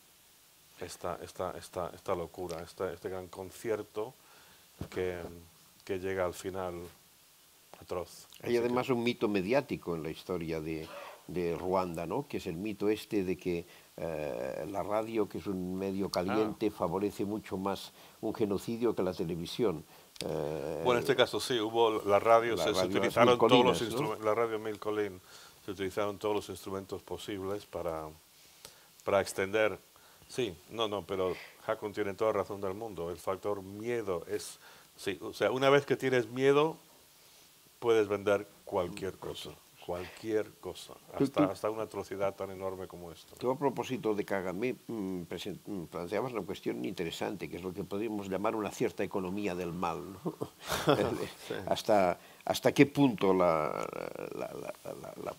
locura, este gran concierto que llega al final atroz. Hay además un mito mediático en la historia de Ruanda, ¿no? Que es el mito este de que la radio, que es un medio caliente, favorece mucho más un genocidio que la televisión. Bueno, en este caso sí, hubo la radio, se utilizaron todos los instrumentos, la radio Mil Colín, se utilizaron todos los instrumentos posibles para extender. Sí, pero Hakon tiene toda razón del mundo. El factor miedo es, sí, o sea, una vez que tienes miedo, puedes vender cualquier cosa. cualquier cosa, Tú- tú- hasta una atrocidad tan enorme como esto. Tú, a propósito de Kagame, planteabas una cuestión interesante, que es lo que podríamos llamar una cierta economía del mal, ¿no? Hasta qué punto la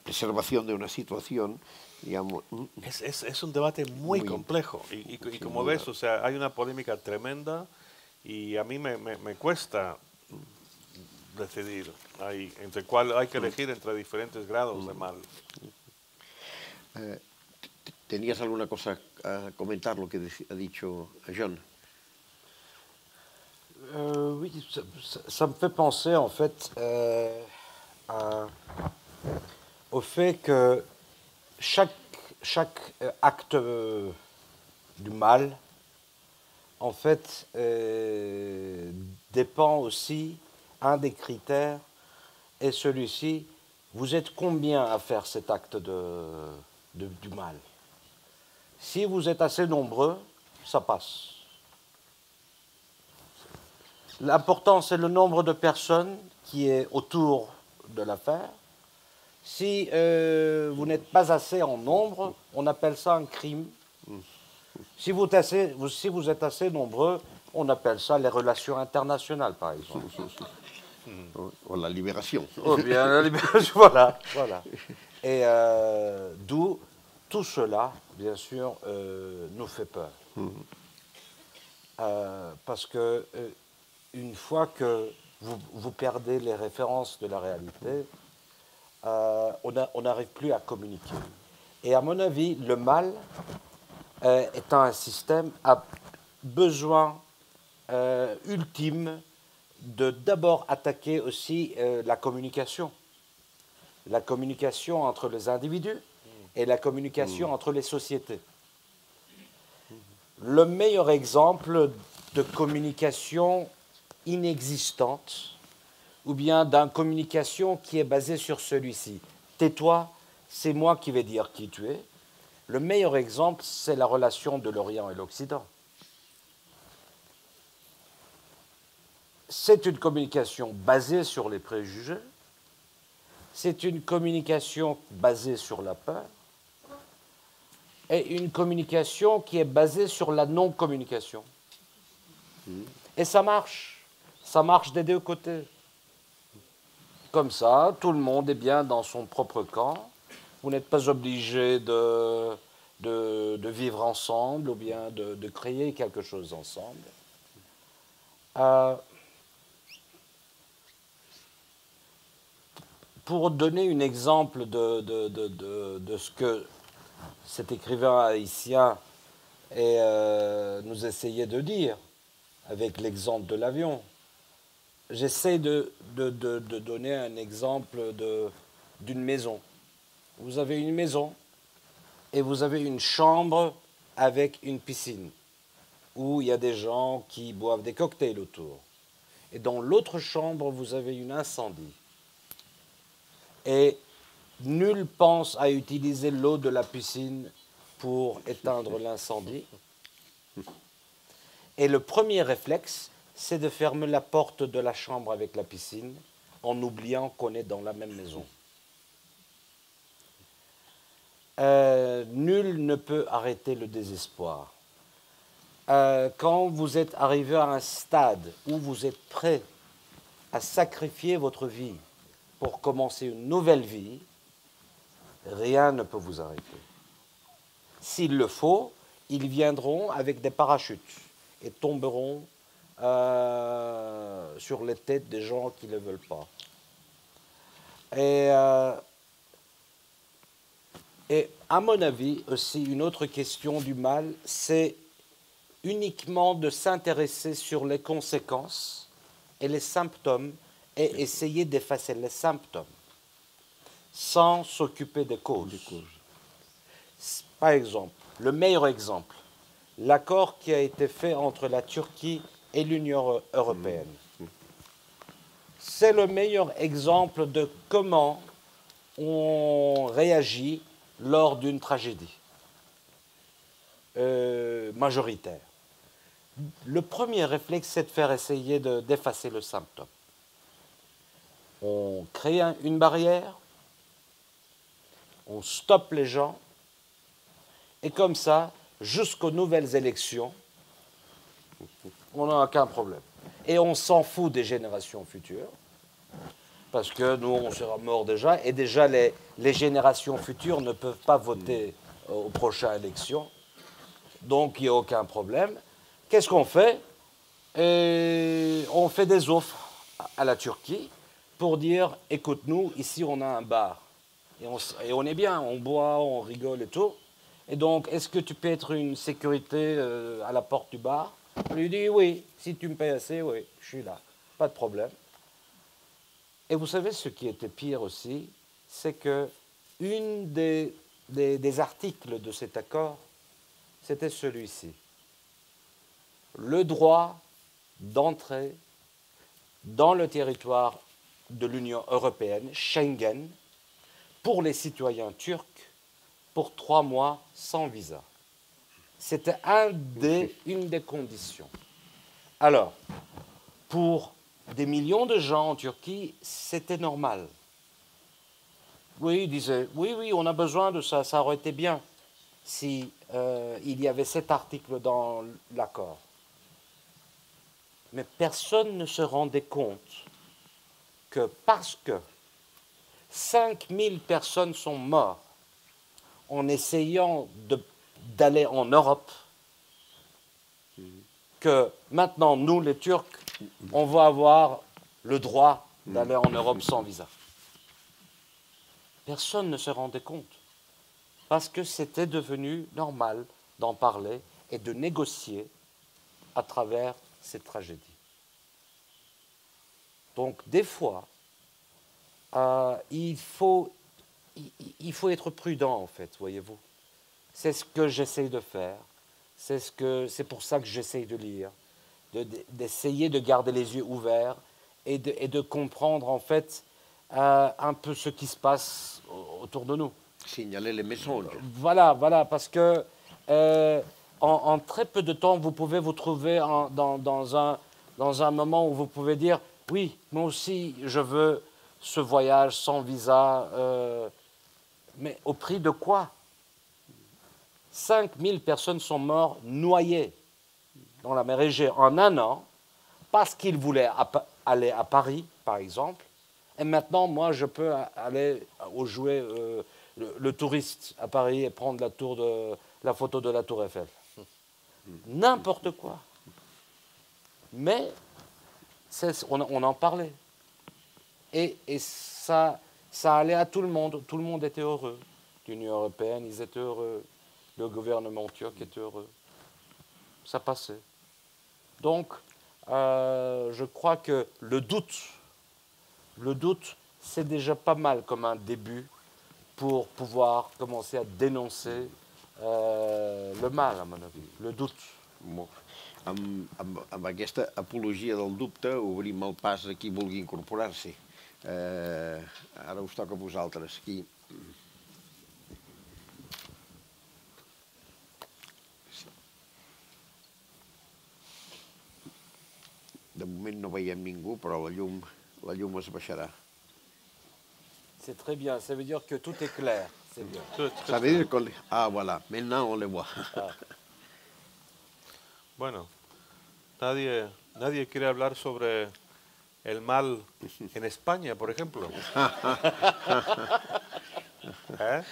preservación de una situación, digamos... Es un debate muy complejo y como duda. ves, o sea, hay una polémica tremenda y a mí me cuesta decidir entre cuál hay que elegir entre diferentes grados de mal. ¿Tenías alguna cosa a comentar lo que ha dicho John? Oui, ça me fait penser en fait au fait que chaque acte du mal, en fait, dépend aussi, un des critères est celui-ci, vous êtes combien à faire cet acte du mal? Si vous êtes assez nombreux, ça passe. L'important, c'est le nombre de personnes qui est autour de l'affaire. Si vous n'êtes pas assez en nombre, on appelle ça un crime. Si vous êtes assez nombreux, on appelle ça les relations internationales, par exemple. O la liberación. Ou bien la libération, voilà. Et d'où tout cela, bien sûr, nous fait peur. Parce que une fois que vous perdez les références de la réalité, on n'arrive plus à communiquer. Et à mon avis, le mal, étant un système, a besoin ultime de d'abord attaquer aussi la communication entre les individus et la communication entre les sociétés. Le meilleur exemple de communication inexistante ou bien d'une communication qui est basée sur celui-ci. Tais-toi, c'est moi qui vais dire qui tu es. Le meilleur exemple, c'est la relation de l'Orient et l'Occident. C'est une communication basée sur les préjugés, c'est une communication basée sur la peur, et une communication qui est basée sur la non-communication. Et ça marche des deux côtés. Comme ça, tout le monde est bien dans son propre camp. Vous n'êtes pas obligé de vivre ensemble ou bien de créer quelque chose ensemble. Pour donner un exemple de ce que cet écrivain haïtien nous essayait de dire, avec l'exemple de l'avion, j'essaie de donner un exemple d'une maison. Vous avez une maison et vous avez une chambre avec une piscine où il y a des gens qui boivent des cocktails autour. Et dans l'autre chambre, vous avez un incendie. Et nul pense à utiliser l'eau de la piscine pour éteindre l'incendie. Et le premier réflexe, c'est de fermer la porte de la chambre avec la piscine en oubliant qu'on est dans la même maison. Nul ne peut arrêter le désespoir. Quand vous êtes arrivé à un stade où vous êtes prêt à sacrifier votre vie pour commencer une nouvelle vie, rien ne peut vous arrêter. S'il le faut, ils viendront avec des parachutes et tomberont sur les têtes des gens qui ne le veulent pas. Et à mon avis, aussi, une autre question du mal, c'est uniquement de s'intéresser sur les conséquences et les symptômes et essayer d'effacer les symptômes sans s'occuper des causes. Par exemple, le meilleur exemple, l'accord qui a été fait entre la Turquie et l'Union européenne. C'est le meilleur exemple de comment on réagit lors d'une tragédie majoritaire. Le premier réflexe, c'est de faire essayer d'effacer le symptôme. On crée une barrière, on stoppe les gens, et comme ça, jusqu'aux nouvelles élections, on n'a aucun problème. Et on s'en fout des générations futures, parce que nous, on sera morts déjà, et déjà les générations futures ne peuvent pas voter aux prochaines élections, donc il n'y a aucun problème. Qu'est-ce qu'on fait? On fait des offres à la Turquie pour dire, écoute-nous, ici on a un bar, et on est bien, on boit, on rigole et tout, et donc est-ce que tu peux être une sécurité à la porte du bar? On lui dit, oui, si tu me payes assez, oui, je suis là, pas de problème. Et vous savez ce qui était pire aussi, c'est que une des articles de cet accord, c'était celui-ci. Le droit d'entrer dans le territoire de l'Union européenne, Schengen, pour les citoyens turcs, pour 3 mois sans visa. C'était une des conditions. Alors, pour des millions de gens en Turquie, c'était normal. Oui, ils disaient, oui, on a besoin de ça, ça aurait été bien si il y avait cet article dans l'accord. Mais personne ne se rendait compte que parce que 5000 personnes sont mortes en essayant d'aller en Europe, que maintenant, nous, les Turcs, on va avoir le droit d'aller en Europe sans visa. Personne ne se rendait compte, parce que c'était devenu normal d'en parler et de négocier à travers cette tragédie. Donc, des fois, il faut être prudent, en fait, voyez-vous. C'est ce que j'essaye de faire. C'est pour ça que j'essaye de lire, d'essayer de garder les yeux ouverts et de comprendre, en fait, un peu ce qui se passe autour de nous. Signaler les messages. Voilà, parce que en très peu de temps, vous pouvez vous trouver dans un moment où vous pouvez dire « Oui, moi aussi, je veux ce voyage sans visa, mais au prix de quoi ?» 5000 personnes sont mortes noyées dans la mer Égée en un an parce qu'ils voulaient aller à Paris, par exemple. Et maintenant, moi, je peux aller jouer le touriste à Paris et prendre la photo de la Tour Eiffel. N'importe quoi. Mais on en parlait. Et ça allait à tout le monde. Tout le monde était heureux. L'Union européenne, ils étaient heureux. Le gouvernement turc était heureux. Ça passait. Donc, je crois que le doute, c'est déjà pas mal comme un début pour pouvoir commencer à dénoncer le mal, à mon avis, le doute. Molt. Amb aquesta apologia del dubte obrim el pas a qui vulgui incorporar-s'hi. Ara us toca a vosaltres. Aquí. De moment no veiem ningú, però la llum es baixarà. C'est très bien, ça veut dire que tout est clair. C'est bien. Ça veut dire que... Ah, voilà, maintenant on le voit. Bueno, nadie quiere hablar sobre el mal en España, por ejemplo. ¿Eh?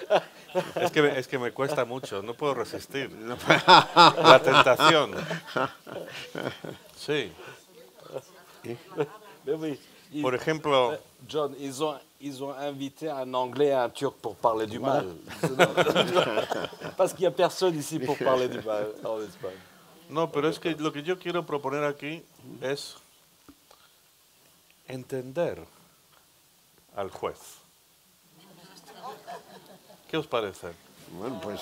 Es que me cuesta mucho, no puedo resistir. La tentación. Sí. Por ejemplo... John, ils ont invité un Anglais et un Turc pour parler du mal. Parce qu'il n'y a personne ici pour parler du mal en Espagne. No, pero es que lo que yo quiero proponer aquí es entender al juez. ¿Qué os parece? Bueno, pues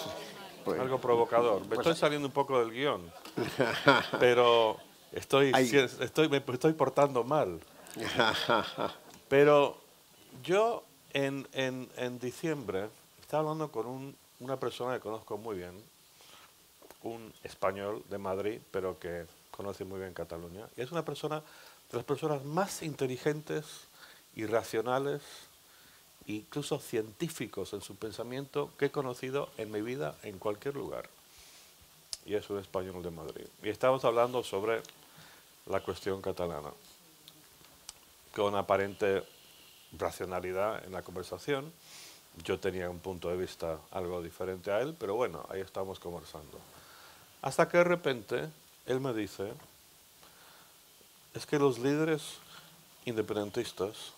algo provocador. Me estoy saliendo un poco del guión, pero me estoy portando mal. Pero yo en diciembre estaba hablando con una persona que conozco muy bien, un español de Madrid, pero que conoce muy bien Cataluña, y es una persona de las personas más inteligentes y racionales incluso científicos en su pensamiento, que he conocido en mi vida en cualquier lugar. Y es un español de Madrid. Y estamos hablando sobre la cuestión catalana, con aparente racionalidad en la conversación. Yo tenía un punto de vista algo diferente a él, pero bueno, ahí estamos conversando. Hasta que de repente él me dice, es que los líderes independentistas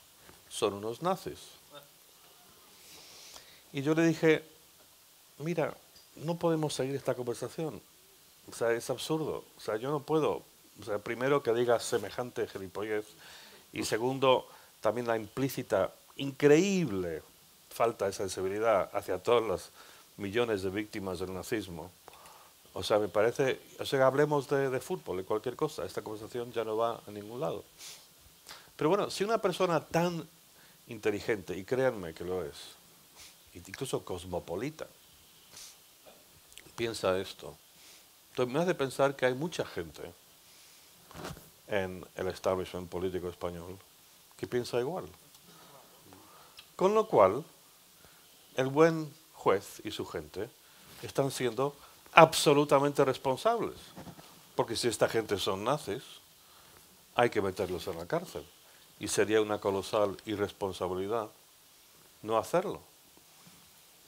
son unos nazis. Y yo le dije, mira, no podemos seguir esta conversación. O sea, es absurdo. O sea, yo no puedo. O sea, primero que digas semejante gilipollez y segundo, también la implícita, increíble falta de sensibilidad hacia todas las millones de víctimas del nazismo. O sea, me parece, o sea, hablemos de fútbol, de cualquier cosa. Esta conversación ya no va a ningún lado. Pero bueno, si una persona tan inteligente, y créanme que lo es, incluso cosmopolita, piensa esto, entonces me hace pensar que hay mucha gente en el establishment político español que piensa igual. Con lo cual, el buen juez y su gente están siendo absolutamente responsables. Porque si esta gente son nazis, hay que meterlos en la cárcel. Y sería una colosal irresponsabilidad no hacerlo.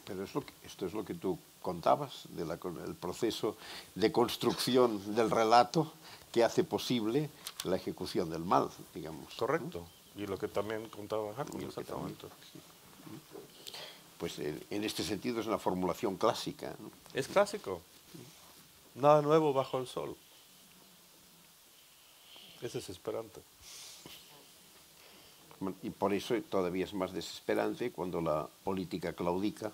Pero esto es lo que tú contabas, el proceso de construcción del relato que hace posible la ejecución del mal, digamos. Correcto. Y lo que también contaba Hartmann, exactamente. Pues en este sentido es una formulación clásica, ¿no? Es clásico. Nada nuevo bajo el sol. Es desesperante. Y por eso todavía es más desesperante cuando la política claudica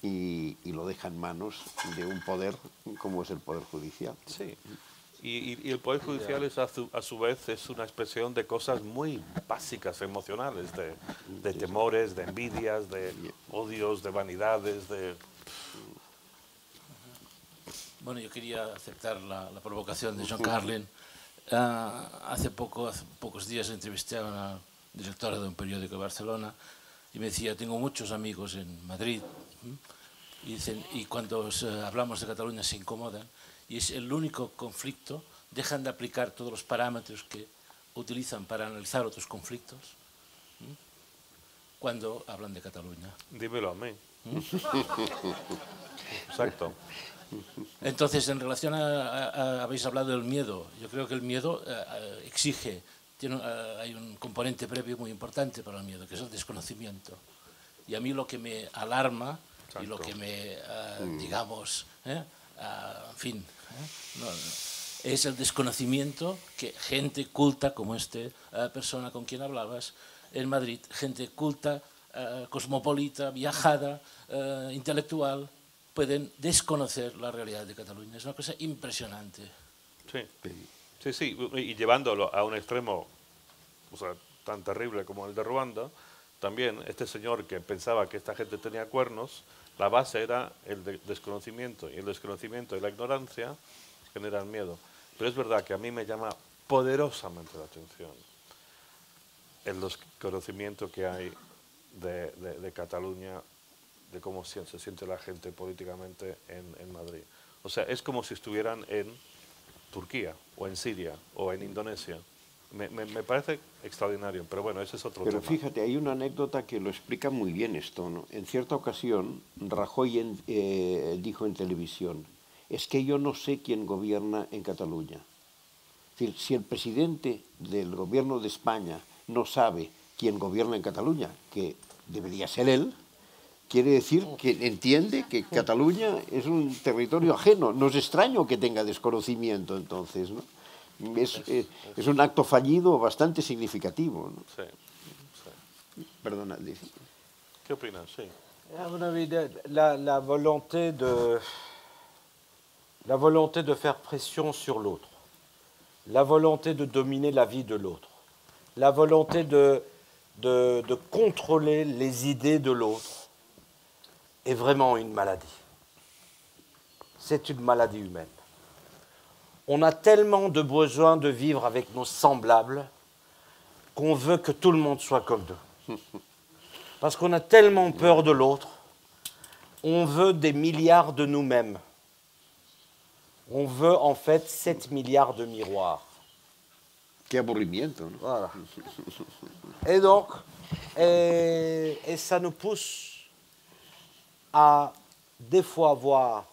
y lo deja en manos de un poder como es el Poder Judicial. Sí. Y el Poder Judicial es a su vez es una expresión de cosas muy básicas, emocionales, de temores, de envidias, de odios, de vanidades, de... Bueno, yo quería aceptar la provocación de John Carlin. Hace pocos días entrevisté a una directora de un periódico de Barcelona y me decía, tengo muchos amigos en Madrid y cuando hablamos de Cataluña se incomodan y es el único conflicto, dejan de aplicar todos los parámetros que utilizan para analizar otros conflictos cuando hablan de Cataluña. Dímelo a mí. Exacto. Entonces, en relación habéis hablado del miedo. Yo creo que el miedo exige, hay un componente previo muy importante para el miedo, que es el desconocimiento. Y a mí lo que me alarma Exacto. Y lo que me, digamos, en fin, es el desconocimiento que gente culta como persona con quien hablabas en Madrid, gente culta, cosmopolita, viajada, intelectual, pueden desconocer la realidad de Cataluña. Es una cosa impresionante. Sí, y llevándolo a un extremo, o sea, tan terrible como el de Ruanda, también este señor que pensaba que esta gente tenía cuernos, la base era el desconocimiento, y el desconocimiento y la ignorancia generan miedo. Pero es verdad que a mí me llama poderosamente la atención el desconocimiento que hay de Cataluña, de cómo se siente la gente políticamente en Madrid. O sea, es como si estuvieran en Turquía, o en Siria, o en Indonesia. Me parece extraordinario, pero bueno, ese es otro tema. Pero fíjate, hay una anécdota que lo explica muy bien esto, ¿no? En cierta ocasión, Rajoy dijo en televisión, es que yo no sé quién gobierna en Cataluña. Es decir, si el presidente del gobierno de España no sabe quién gobierna en Cataluña, que debería ser él, quiere decir que entiende que Cataluña es un territorio ajeno. No es extraño que tenga desconocimiento, entonces, ¿no? Es un acto fallido bastante significativo, ¿no? Sí. Perdona. ¿Qué opinas? Sí. La volonté de faire pression sur l'autre, la volonté de dominer la vie de l'autre, la volonté de contrôler les idées de l'autre est vraiment une maladie. C'est une maladie humaine. On a tellement de besoin de vivre avec nos semblables qu'on veut que tout le monde soit comme nous. Parce qu'on a tellement peur de l'autre, on veut des milliards de nous-mêmes. On veut en fait 7 milliards de miroirs. Qué aburrimiento, ¿no? Voilà. Et donc, et ça nous pousse à des fois voir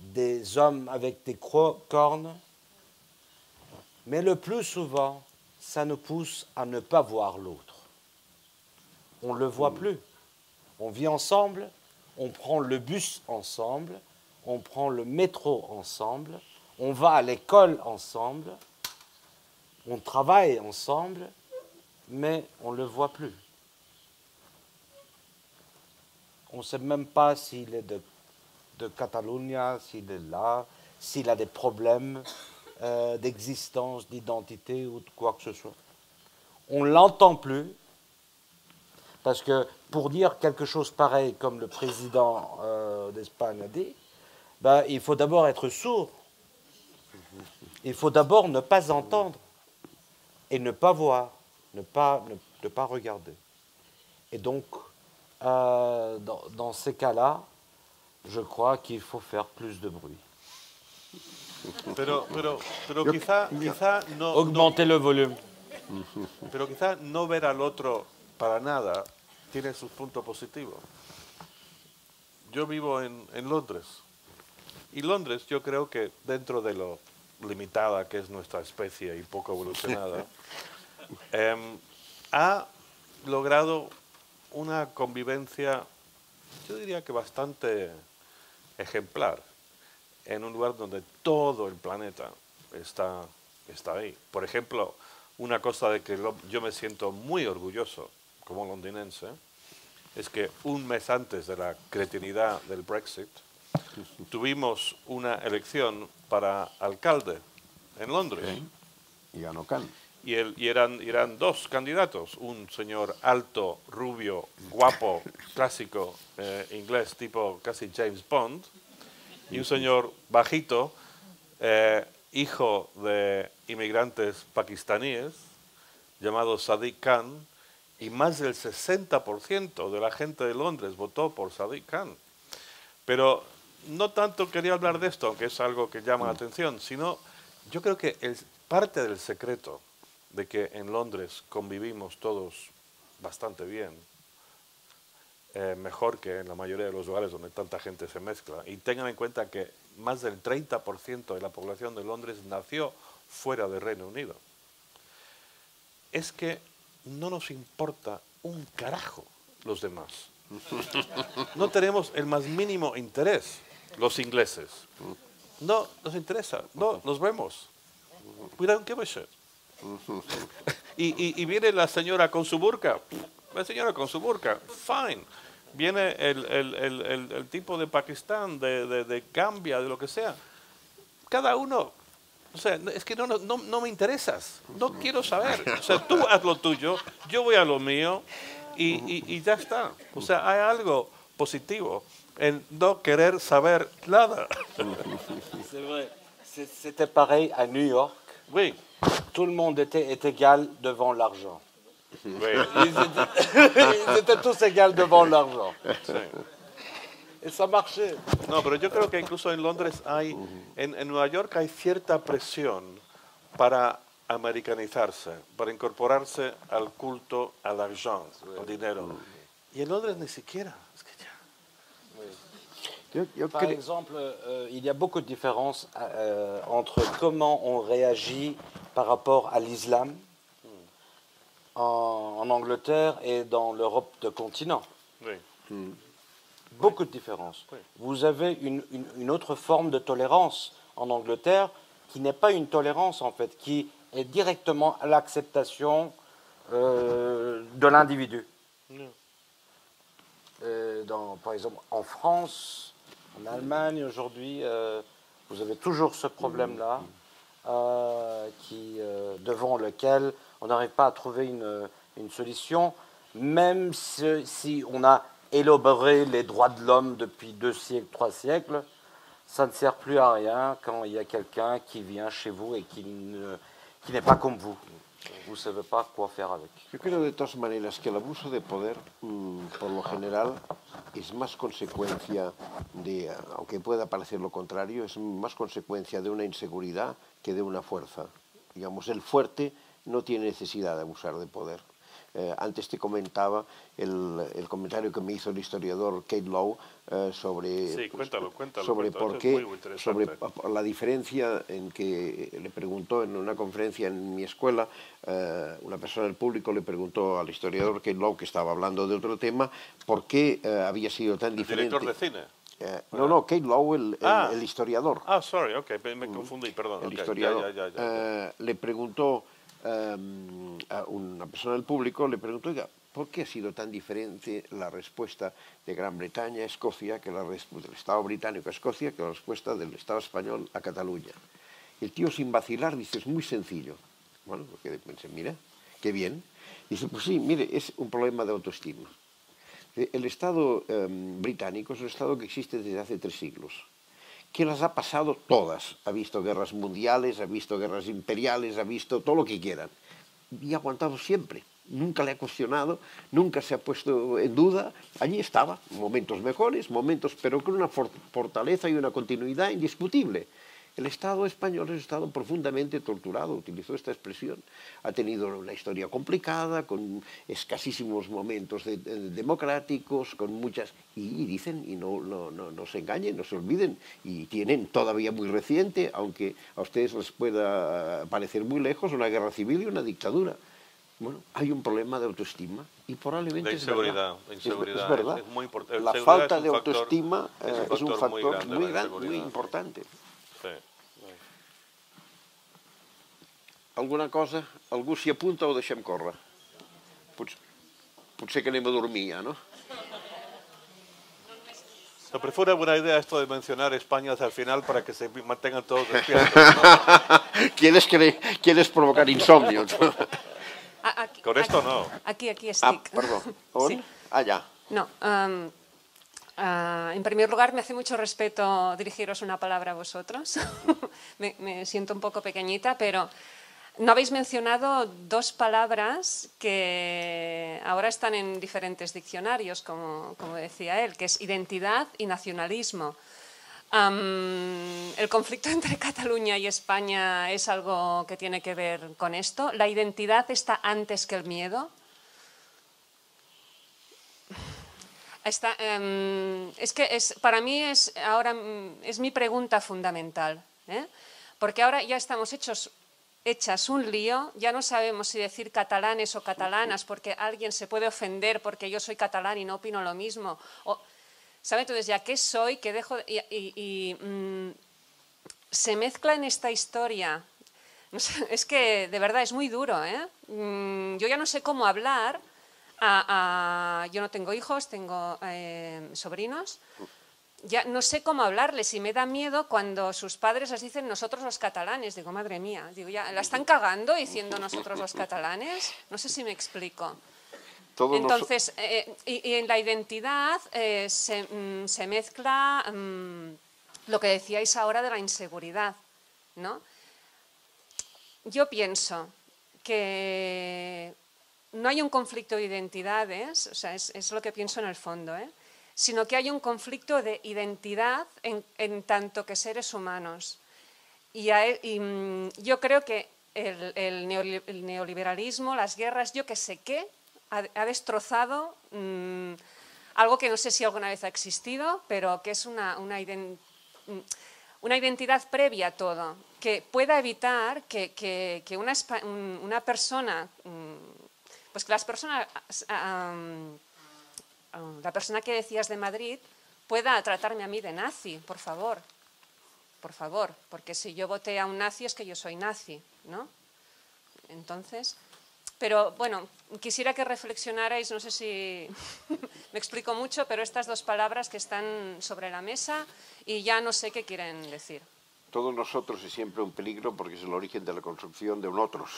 des hommes avec des cornes, mais le plus souvent, ça nous pousse à ne pas voir l'autre. On ne le voit plus. On vit ensemble, on prend le bus ensemble, on prend le métro ensemble, on va à l'école ensemble, on travaille ensemble, mais on ne le voit plus. On ne sait même pas s'il est de Catalunya, s'il est là, s'il a des problèmes d'existence, d'identité ou de quoi que ce soit. On ne l'entend plus, parce que pour dire quelque chose pareil comme le président d'Espagne a dit, ben, il faut d'abord être sourd. Il faut d'abord ne pas entendre et ne pas voir, ne pas regarder. Et donc, dans ces cas-là, je crois qu'il faut faire plus de bruit. Pero quizá no, Augmenter le volume. pero quizá no ver al otro para nada tiene sus puntos positivos. Yo vivo en Londres. Y Londres, yo creo que dentro de lo limitada que es nuestra especie y poco evolucionada, ha logrado una convivencia, yo diría que bastante ejemplar, en un lugar donde todo el planeta está ahí. Por ejemplo, una cosa de que yo me siento muy orgulloso como londinense es que un mes antes de la cretinidad del Brexit tuvimos una elección para alcalde en Londres. Sí. Y ganó Khan. Y eran dos candidatos, un señor alto, rubio, guapo, clásico, inglés, tipo casi James Bond, y un señor bajito, hijo de inmigrantes pakistaníes, llamado Sadiq Khan, y más del 60% de la gente de Londres votó por Sadiq Khan. Pero no tanto quería hablar de esto, aunque es algo que llama la atención, sino yo creo que parte del secreto de que en Londres convivimos todos bastante bien, mejor que en la mayoría de los lugares donde tanta gente se mezcla. Y tengan en cuenta que más del 30% de la población de Londres nació fuera del Reino Unido. Es que no nos importa un carajo los demás. No tenemos el más mínimo interés, los ingleses. No nos interesa, no nos vemos. We don't give a shit. Y viene la señora con su burka. La señora con su burka, fine. Viene el tipo de Pakistán, de Gambia, de lo que sea. Cada uno, o sea, es que no me interesas. No quiero saber. O sea, tú haz lo tuyo, yo voy a lo mío y ya está. O sea, hay algo positivo en no querer saber nada. C'est vrai. C'était pareil à New York. Oui. Tout le monde est égal devant l'argent. Oui. Ils étaient tous égaux devant l'argent. Sí. Et ça marchait. No, pero yo creo que incluso en Londres hay, en Nueva York hay cierta presión para americanizarse, para incorporarse al culto al argent, al dinero. Y en Londres ni siquiera. Es que ya. Par exemple, il y a beaucoup de différences entre comment on réagit par rapport à l'islam en Angleterre et dans l'Europe de continent. Oui. Beaucoup de différences. Oui. Vous avez une autre forme de tolérance en Angleterre qui n'est pas une tolérance en fait, qui est directement à l'acceptation de l'individu. No. Par exemple, en France, en Allemagne aujourd'hui, vous avez toujours ce problème-là, devant lequel on n'arrive pas à trouver une solution, même si on a élaboré les droits de l'homme depuis 2 siècles, 3 siècles, ça ne sert plus à rien quand il y a quelqu'un qui vient chez vous et qui n'est pas comme vous. vous ne savez pas quoi faire avec. Yo creo de todas maneras que el abuso de poder, por lo general, es más consecuencia de, aunque pueda parecer lo contrario, es más consecuencia de una inseguridad que de una fuerza. Digamos, el fuerte no tiene necesidad de abusar de poder. Antes te comentaba el comentario que me hizo el historiador Kate Lowe sobre, Sí, cuéntalo, sobre cuéntalo, por es qué, muy interesante. sobre la diferencia en que le preguntó en una conferencia en mi escuela, una persona del público le preguntó al historiador Kate Lowe, que estaba hablando de otro tema, por qué había sido tan ¿El diferente. director de cine? No, Kate Lowe, el historiador. Ah, sorry, ok, me confundí, perdón. El Okay, historiador ya. le preguntó a una persona del público, le preguntó, oiga, ¿por qué ha sido tan diferente la respuesta de Gran Bretaña a Escocia, que del Estado británico a Escocia, que la respuesta del Estado español a Cataluña? Y el tío, sin vacilar, dice, es muy sencillo. Bueno, porque pensé, mira, qué bien. Dice, pues sí, mire, es un problema de autoestima. El Estado británico es un Estado que existe desde hace 3 siglos, que las ha pasado todas. Ha visto guerras mundiales, ha visto guerras imperiales, ha visto todo lo que quieran. Y ha aguantado siempre. Nunca le ha cuestionado, nunca se ha puesto en duda. Allí estaba, momentos mejores, momentos, pero con una fortaleza y una continuidad indiscutible. El Estado español es un Estado profundamente torturado, utilizó esta expresión. Ha tenido una historia complicada, con escasísimos momentos democráticos, con muchas... Y dicen, y no se engañen, no se olviden, y tienen todavía muy reciente, aunque a ustedes les pueda parecer muy lejos, una guerra civil y una dictadura. Bueno, hay un problema de autoestima y probablemente De inseguridad, es verdad. Es muy importante. La falta de autoestima es un factor muy grande, muy importante. Sí. Alguna cosa? Algú s'hi apunta o deixem córrer? Potser que anem a dormir ja, no? No, pero fue una buena idea esto de mencionar España hacia el final para que se mantengan todos despiertos, ¿no? ¿Quieres provocar insomnio? Con esto no. Aquí estic. Ah, perdó. On? Sí. Allà. No, en primer lugar, me hace mucho respeto dirigiros una palabra a vosotros. me siento un poco pequeñita, pero no habéis mencionado 2 palabras que ahora están en diferentes diccionarios, como decía él, que es identidad y nacionalismo. ¿El conflicto entre Cataluña y España es algo que tiene que ver con esto? ¿La identidad está antes que el miedo? Para mí es mi pregunta fundamental, porque ahora ya estamos hechas un lío, ya no sabemos si decir catalanes o catalanas porque alguien se puede ofender porque yo soy catalán y no opino lo mismo. ¿Sabe? Entonces, ¿ya qué soy? ¿Qué dejo? Se mezcla en esta historia. No sé, es que de verdad es muy duro, yo ya no sé cómo hablar. Yo no tengo hijos, tengo sobrinos. Ya no sé cómo hablarles y me da miedo cuando sus padres les dicen nosotros los catalanes. Digo, madre mía, digo, ya la están cagando diciendo nosotros los catalanes. No sé si me explico. Entonces, y en la identidad se mezcla lo que decíais ahora de la inseguridad, ¿no? Yo pienso que no hay un conflicto de identidades, o sea, es lo que pienso en el fondo, sino que hay un conflicto de identidad en tanto que seres humanos. Y yo creo que el neoliberalismo, las guerras, yo que sé qué, ha destrozado algo que no sé si alguna vez ha existido, pero que es una identidad previa a todo, que pueda evitar que una persona, pues que la persona que decías de Madrid pueda tratarme a mí de nazi, por favor, porque si yo voté a un nazi es que yo soy nazi, ¿no? Entonces, pero bueno, quisiera que reflexionarais, no sé si me explico mucho, pero estas 2 palabras que están sobre la mesa y ya no sé qué quieren decir. Todos nosotros es siempre un peligro porque es el origen de la construcción de un otros.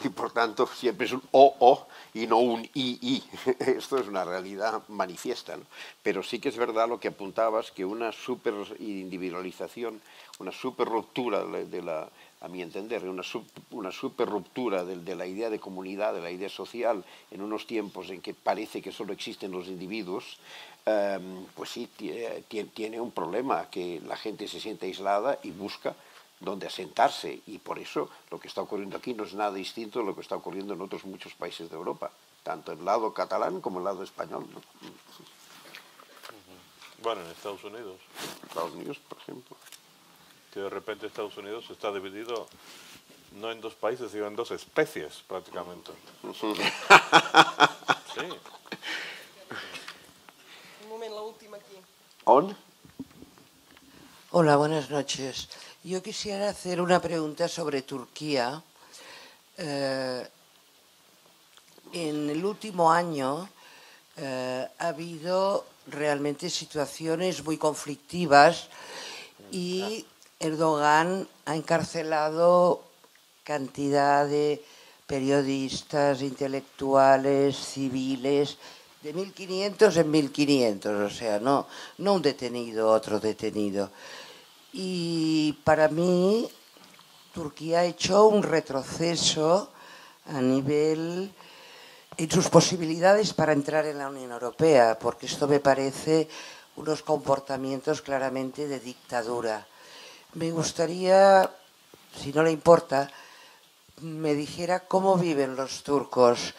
Y por tanto siempre es un o y no un i. Esto es una realidad manifiesta, ¿no? Pero sí que es verdad lo que apuntabas, que una super individualización, una super ruptura de a mi entender, una super ruptura de la idea de comunidad, de la idea social, en unos tiempos en que parece que solo existen los individuos, pues sí, tiene un problema, que la gente se siente aislada y busca dónde asentarse, y por eso lo que está ocurriendo aquí no es nada distinto de lo que está ocurriendo en otros muchos países de Europa, tanto el lado catalán como el lado español, ¿no? Bueno, en Estados Unidos. Estados Unidos, por ejemplo. Que de repente Estados Unidos está dividido no en dos países, sino en dos especies, prácticamente. Sí. Un momento, la última aquí. ¿On? Hola, buenas noches. Yo quisiera hacer una pregunta sobre Turquía. En el último año ha habido realmente situaciones muy conflictivas y Erdogan ha encarcelado cantidad de periodistas, intelectuales, civiles, de 1.500 en 1.500, o sea, no un detenido, otro detenido. Y para mí, Turquía ha hecho un retroceso a nivel en sus posibilidades para entrar en la Unión Europea, porque esto me parece unos comportamientos claramente de dictadura. Me gustaría, si no le importa, me dijera cómo viven los turcos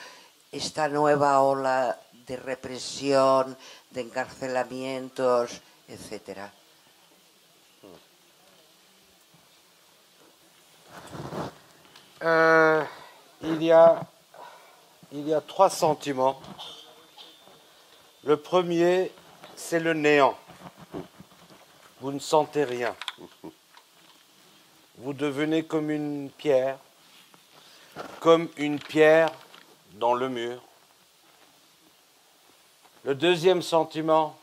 esta nueva ola de represión, de encarcelamientos, etcétera. Il y a 3 sentiments. Le premier, c'est le néant. Vous ne sentez rien. Vous devenez comme une pierre dans le mur. Le deuxième sentiment,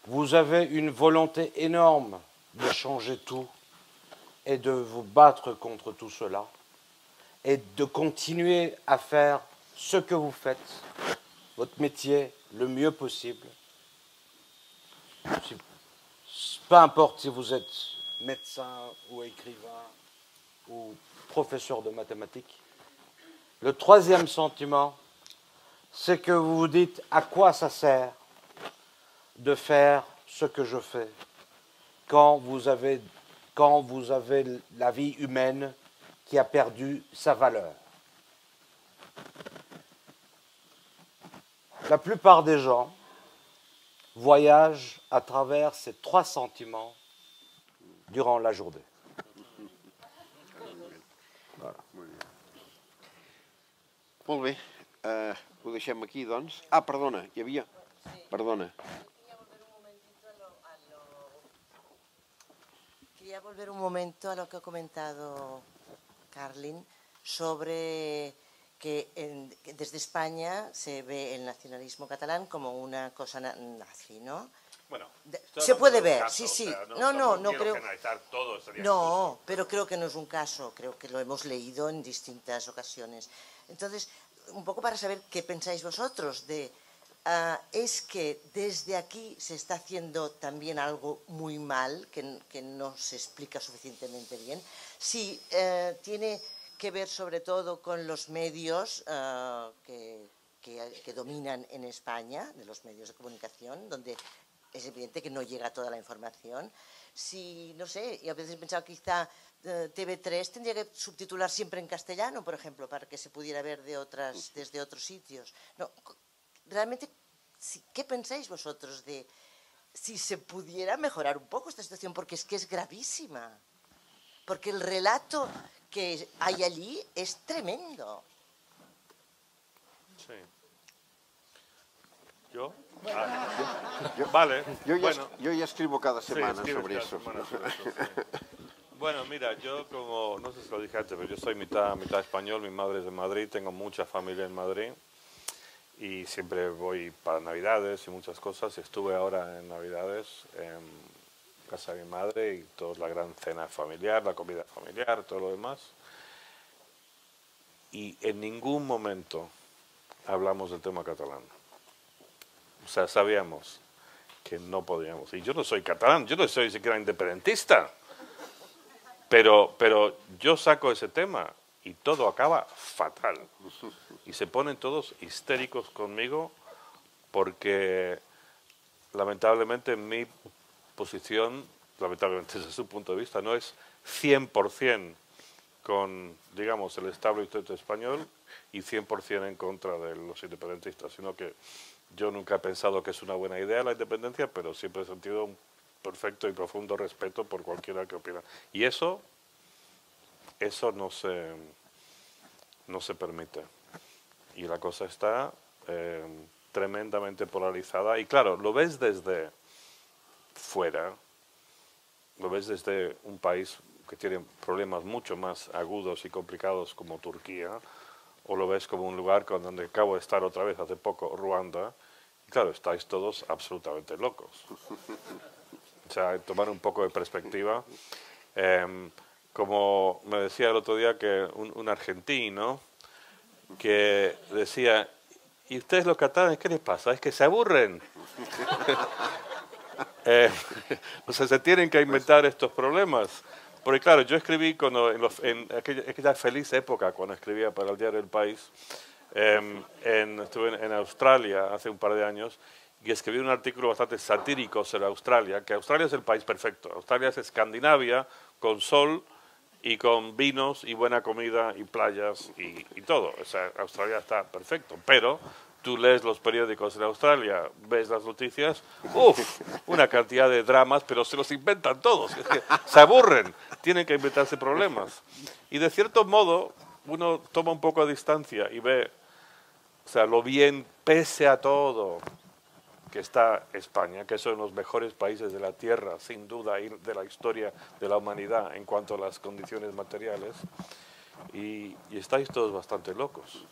vous avez une volonté énorme de changer tout et de vous battre contre tout cela et de continuer à faire ce que vous faites, votre métier, le mieux possible. Peu importe si vous êtes médecin ou écrivain ou professeur de mathématiques. Le troisième sentiment, c'est que vous vous dites à quoi ça sert de faire ce que je fais quand vous avez la vie humaine qui a perdu sa valeur. La plupart des gens voyagent à travers ces 3 sentiments durant la journée. Voilà. Molt bé. Ho deixem aquí, doncs. Ah, perdona, hi havia... Perdona. Quería volver un momento a lo que ha comentado Carlin sobre que desde España se ve el nacionalismo catalán como una cosa nazi, ¿no? Bueno, se puede ver, caso, sí, sí. O sea, no creo. Todo no, pero creo que no es un caso, creo que lo hemos leído en distintas ocasiones. Entonces, un poco para saber qué pensáis vosotros de... es que desde aquí se está haciendo también algo muy mal, que no se explica suficientemente bien. Sí, tiene que ver sobre todo con los medios que dominan en España, de los medios de comunicación, donde es evidente que no llega toda la información. Si, no sé, y a veces he pensado que quizá TV3 tendría que subtitular siempre en castellano, por ejemplo, para que se pudiera ver desde otros sitios. No, realmente, ¿qué pensáis vosotros de si se pudiera mejorar un poco esta situación? Porque es que es gravísima. Porque el relato que hay allí es tremendo. Sí. ¿Yo? Vale. Yo ya escribo cada semana sobre eso. Bueno, mira, yo como, no sé si lo dije antes, pero yo soy mitad español, mi madre es de Madrid, tengo mucha familia en Madrid y siempre voy para Navidades y muchas cosas. Estuve ahora en Navidades en casa de mi madre y toda la gran cena familiar, la comida familiar, todo lo demás. Y en ningún momento hablamos del tema catalán. O sea, sabíamos que no podíamos. Y yo no soy catalán, yo no soy siquiera independentista. Pero yo saco ese tema y todo acaba fatal. Y se ponen todos histéricos conmigo porque lamentablemente mi posición, lamentablemente desde su punto de vista, no es 100% con, digamos, el establishment español y 100% en contra de los independentistas, sino que yo nunca he pensado que es una buena idea la independencia, pero siempre he sentido un perfecto y profundo respeto por cualquiera que opina. Y eso no se permite. Y la cosa está tremendamente polarizada. Y claro, lo ves desde fuera, lo ves desde un país que tiene problemas mucho más agudos y complicados como Turquía, o lo ves como un lugar con donde acabo de estar otra vez hace poco, Ruanda, y claro, estáis todos absolutamente locos. O sea, tomar un poco de perspectiva. Como me decía el otro día que un argentino que decía, ¿y ustedes los catalanes qué les pasa? Es que se aburren. O sea, se tienen que inventar estos problemas. Porque claro, yo escribí en aquella feliz época, cuando escribía para el diario El País, estuve en Australia hace un par de años, y escribí un artículo bastante satírico sobre Australia, que Australia es el país perfecto. Australia es Escandinavia, con sol y con vinos y buena comida y playas y todo. O sea, Australia está perfecto, pero tú lees los periódicos en Australia, ves las noticias, una cantidad de dramas, pero se los inventan todos, es que se aburren, tienen que inventarse problemas. Y de cierto modo, uno toma un poco de distancia y ve, o sea, lo bien, pese a todo, que está España, que son los mejores países de la Tierra, sin duda, y de la historia de la humanidad en cuanto a las condiciones materiales, y estáis todos bastante locos.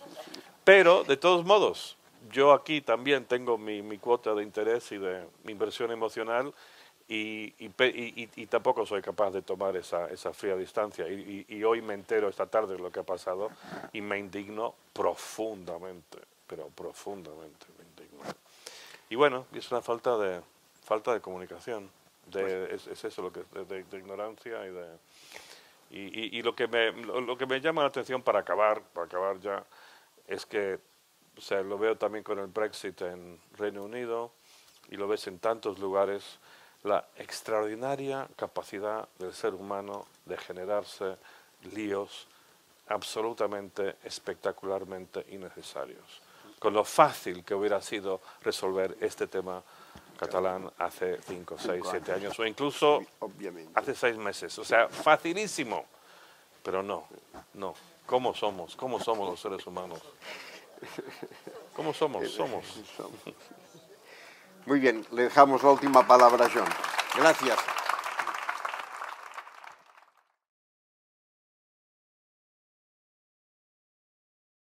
Pero, de todos modos, yo aquí también tengo mi cuota de interés y de mi inversión emocional y tampoco soy capaz de tomar esa fría distancia. Y hoy me entero esta tarde de lo que ha pasado y me indigno profundamente, pero profundamente me indigno. Y bueno, es una falta de comunicación, es eso, lo que de ignorancia y lo que me llama la atención para acabar ya, es que, o sea, lo veo también con el Brexit en Reino Unido y lo ves en tantos lugares, la extraordinaria capacidad del ser humano de generarse líos absolutamente, espectacularmente innecesarios. Con lo fácil que hubiera sido resolver este tema catalán hace 5, 6, 7 años o incluso hace 6 meses. O sea, facilísimo. Pero no. ¿Cómo somos los seres humanos? ¿Cómo somos? Muy bien, le dejamos la última palabra a John. Gracias.